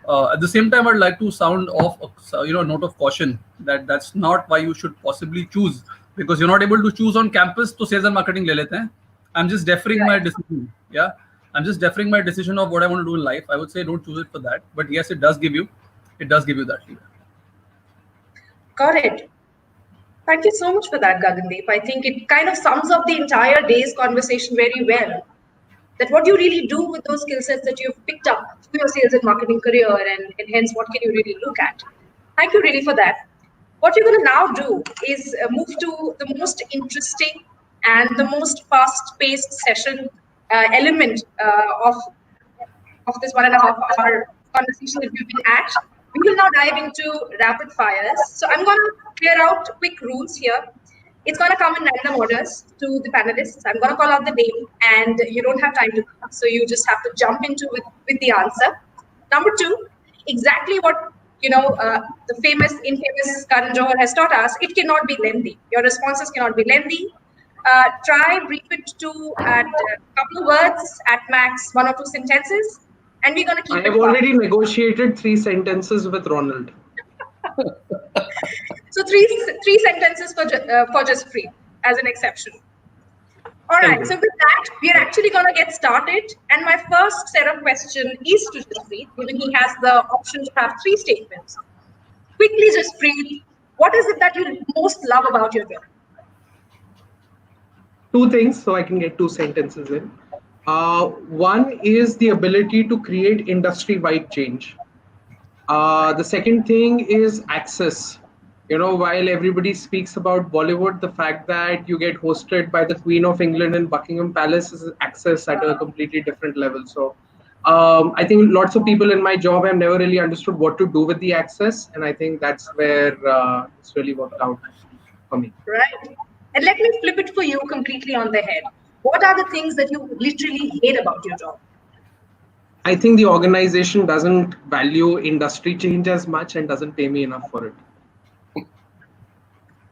At the same time, I'd like to sound off a note of caution that that's not why you should possibly choose, because you're not able to choose on campus. To sales and marketing le lete hain. I'm just deferring my decision. Yeah, I'm just deferring my decision of what I want to do in life. I would say don't choose it for that, but yes, it does give you that leeway. Got it. Thank you so much for that, Gagandeep. I think it kind of sums up the entire day's conversation very well. That what you really do with those skill sets that you've picked up through your sales and marketing career, and hence what can you really look at. Thank you really for that. What you're going to now do is move to the most interesting and the most fast-paced session element of this 1.5 hour conversation that we've been at. We will now dive into rapid fires. So I'm going to clear out quick rules here. It's going to come in random orders to the panelists. I'm going to call out the name, and you don't have time to think, so you just have to jump into with the answer. Number two, exactly what the infamous Karan Johar has taught us. It cannot be lengthy. Your responses cannot be lengthy. Try brief it to at a couple of words, at max 1 or 2 sentences, and we're going to keep it. I have already negotiated 3 sentences with Ronald. So three sentences for Jaspreet as an exception. All right. So with that, we are actually going to get started. And my first set of questions is to Jaspreet, given he has the option to have 3 statements. Quickly, Jaspreet, what is it that you most love about your job? 2 things, so I can get 2 sentences in. One is the ability to create industry-wide change. The second thing is access. While everybody speaks about Bollywood, the fact that you get hosted by the Queen of England in Buckingham Palace is access at a completely different level. So I think lots of people in my job have never really understood what to do with the access. And I think that's where it's really worked out for me. Right. And let me flip it for you completely on the head. What are the things that you literally hate about your job? I think the organization doesn't value industry change as much and doesn't pay me enough for it.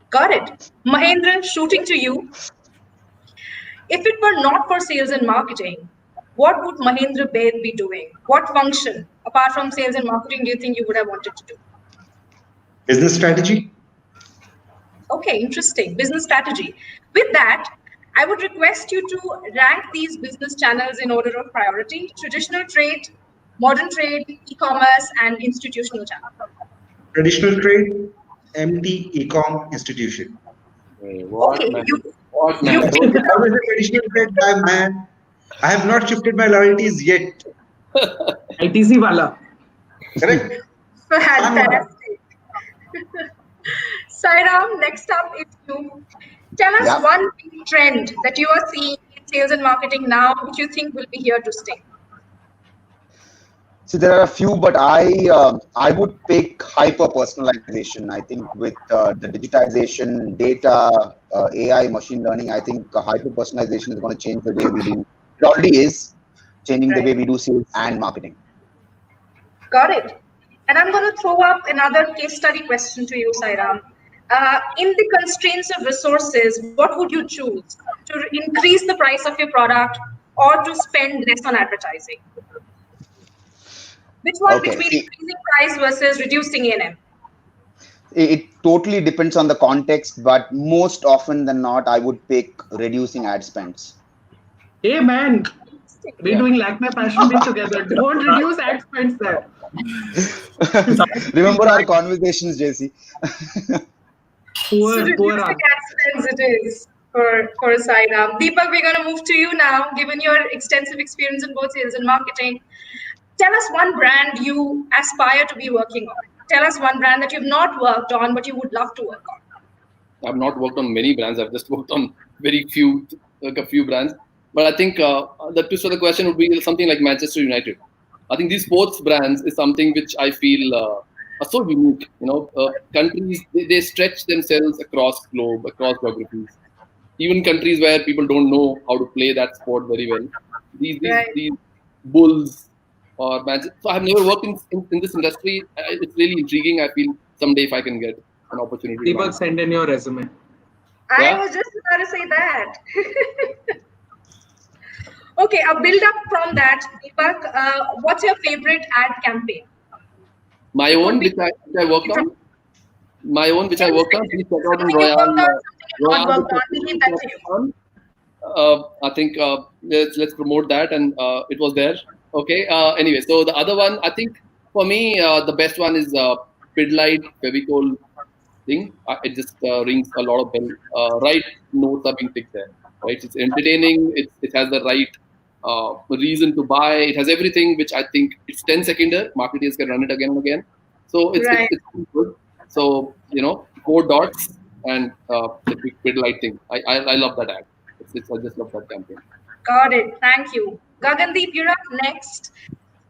Got it. Mahendra, shooting to you. If it were not for sales and marketing, what would Mahendra Baid be doing? What function, apart from sales and marketing, do you think you would have wanted to do? Business strategy. Okay, interesting. Business strategy. With that, I would request you to rank these business channels in order of priority: traditional trade, modern trade, e-commerce, and institutional channel. Traditional trade, MT, ecom, institution. Okay, What man? I was a traditional trade guy, man. I have not shifted my loyalties yet. ITC wala. Correct? Fantastic. Sairam, next up is you. Tell us one big trend that you are seeing in sales and marketing now, which you think will be here to stay. So there are a few, but I would pick hyper personalization. I think with the digitization, data, AI, machine learning, I think hyper personalization is going to change the way we do. It already is changing the way we do sales and marketing. Got it. And I'm going to throw up another case study question to you, Sairam. In the constraints of resources, what would you choose? To increase the price of your product or to spend less on advertising? Which one Okay. between increasing price versus reducing A&M? It totally depends on the context, but most often than not, I would pick reducing ad spends. Hey man, we're doing Lakme Passion Week together. Don't reduce ad spends there. Remember our conversations, JC. So reducing ad spends it is for Sairam. Deepak, we're going to move to you now. Given your extensive experience in both sales and marketing, tell us one brand you aspire to be working on. Tell us one brand that you've not worked on, but you would love to work on. I've not worked on many brands. I've just worked on very few, like a few brands. But I think the twist of the question would be something like Manchester United. I think these sports brands is something which I feel are so unique. Countries they stretch themselves across globe, across geographies. Even countries where people don't know how to play that sport very well. These Bulls or Manchester. So I've never worked in this industry. It's really intriguing. I feel someday if I can get an opportunity. Deepak, send in your resume. I was just about to say that. Okay, I'll build up from that. Deepak, what's your favorite ad campaign? My own, which I worked on. My own, which I worked on. Please check out on Royal. I think let's promote that, and it was there. Okay. Anyway, so the other one, I think for me, the best one is Pidlite Fevicol thing. It just rings a lot of bell. Right notes are being picked there. Right. It's entertaining. It has the right reason to buy. It has everything which I think it's 10 seconder. Marketers can run it again and again. So it's good. So 4 dots and the Pidlite thing. I love that ad. I just love that campaign. Got it. Thank you. Gagandeep, you're up next.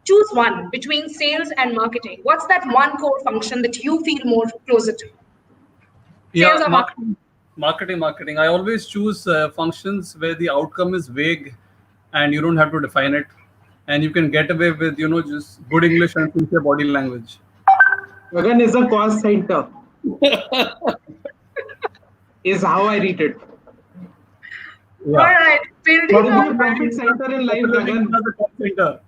Choose one between sales and marketing. What's that one core function that you feel more closer to? Yeah, marketing. I always choose functions where the outcome is vague and you don't have to define it. And you can get away with, just good English and sincere body language. Gagan is a cost center. Is how I read it. Yeah. All right. What is the profit center in life, Gagan? As a call center.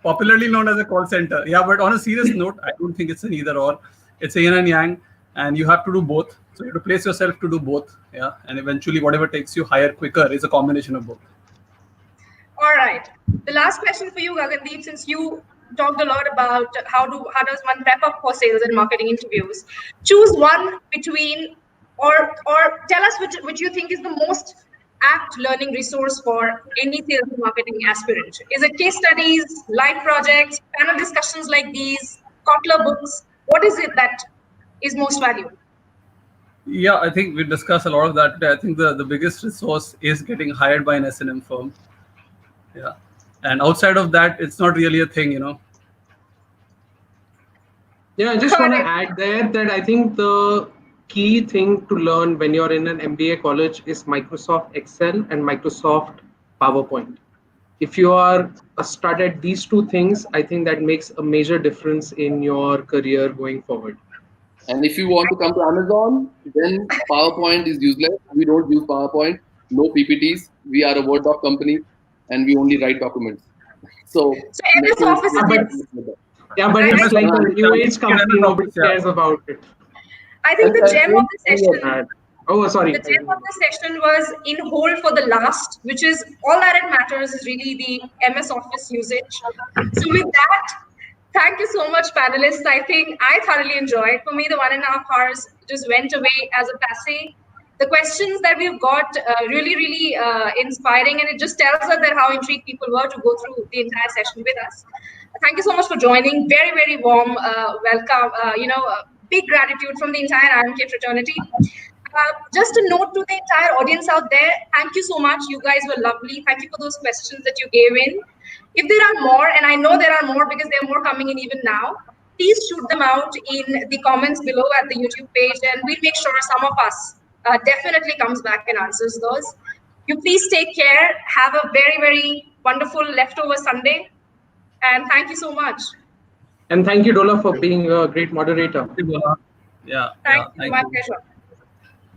Popularly known as a call center. Yeah, but on a serious note, I don't think it's an either or. It's a yin and yang, and you have to do both. So you have to place yourself to do both. Yeah, and eventually whatever takes you higher quicker is a combination of both. All right. The last question for you, Gagandeep, since you talked a lot about how does one prep up for sales and marketing interviews. Choose one between, or tell us which you think is the most apt learning resource for any sales and marketing aspirant. Is it case studies, live projects, panel discussions like these, Kotler books? What is it that is most valuable? Yeah, I think we discussed a lot of that today. I think the biggest resource is getting hired by an S&M firm. Yeah. And outside of that, it's not really a thing, Yeah, I just want to add there that I think the key thing to learn when you're in an MBA college is Microsoft Excel and Microsoft PowerPoint. If you are a stud at these two things, I think that makes a major difference in your career going forward. And if you want to come to Amazon, then PowerPoint is useless. We don't use PowerPoint, no PPTs. We are a Word doc company and we only write documents. So MS Office is but it's like a new age company, nobody cares about it. I think the gem of the session. The gem of the session was in whole for the last, which is all that it matters is really the MS Office usage. So with that, thank you so much, panelists. I think I thoroughly enjoyed. For me, the 1.5 hours just went away as a passé. The questions that we've got really, really inspiring, and it just tells us that how intrigued people were to go through the entire session with us. Thank you so much for joining. Very, very warm welcome. Big gratitude from the entire IMK fraternity. Just a note to the entire audience out there, thank you so much. You guys were lovely. Thank you for those questions that you gave in. If there are more, and I know there are more because there are more coming in even now, please shoot them out in the comments below at the YouTube page, and we'll make sure some of us definitely comes back and answers those. You please take care. Have a very, very wonderful leftover Sunday, and thank you so much. And thank you, Dola, for being a great moderator. Yeah. Thank you. Thank My you. pleasure.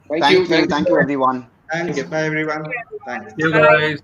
Thank you, everyone. Thanks. Bye, everyone. Thanks. You Bye. guys.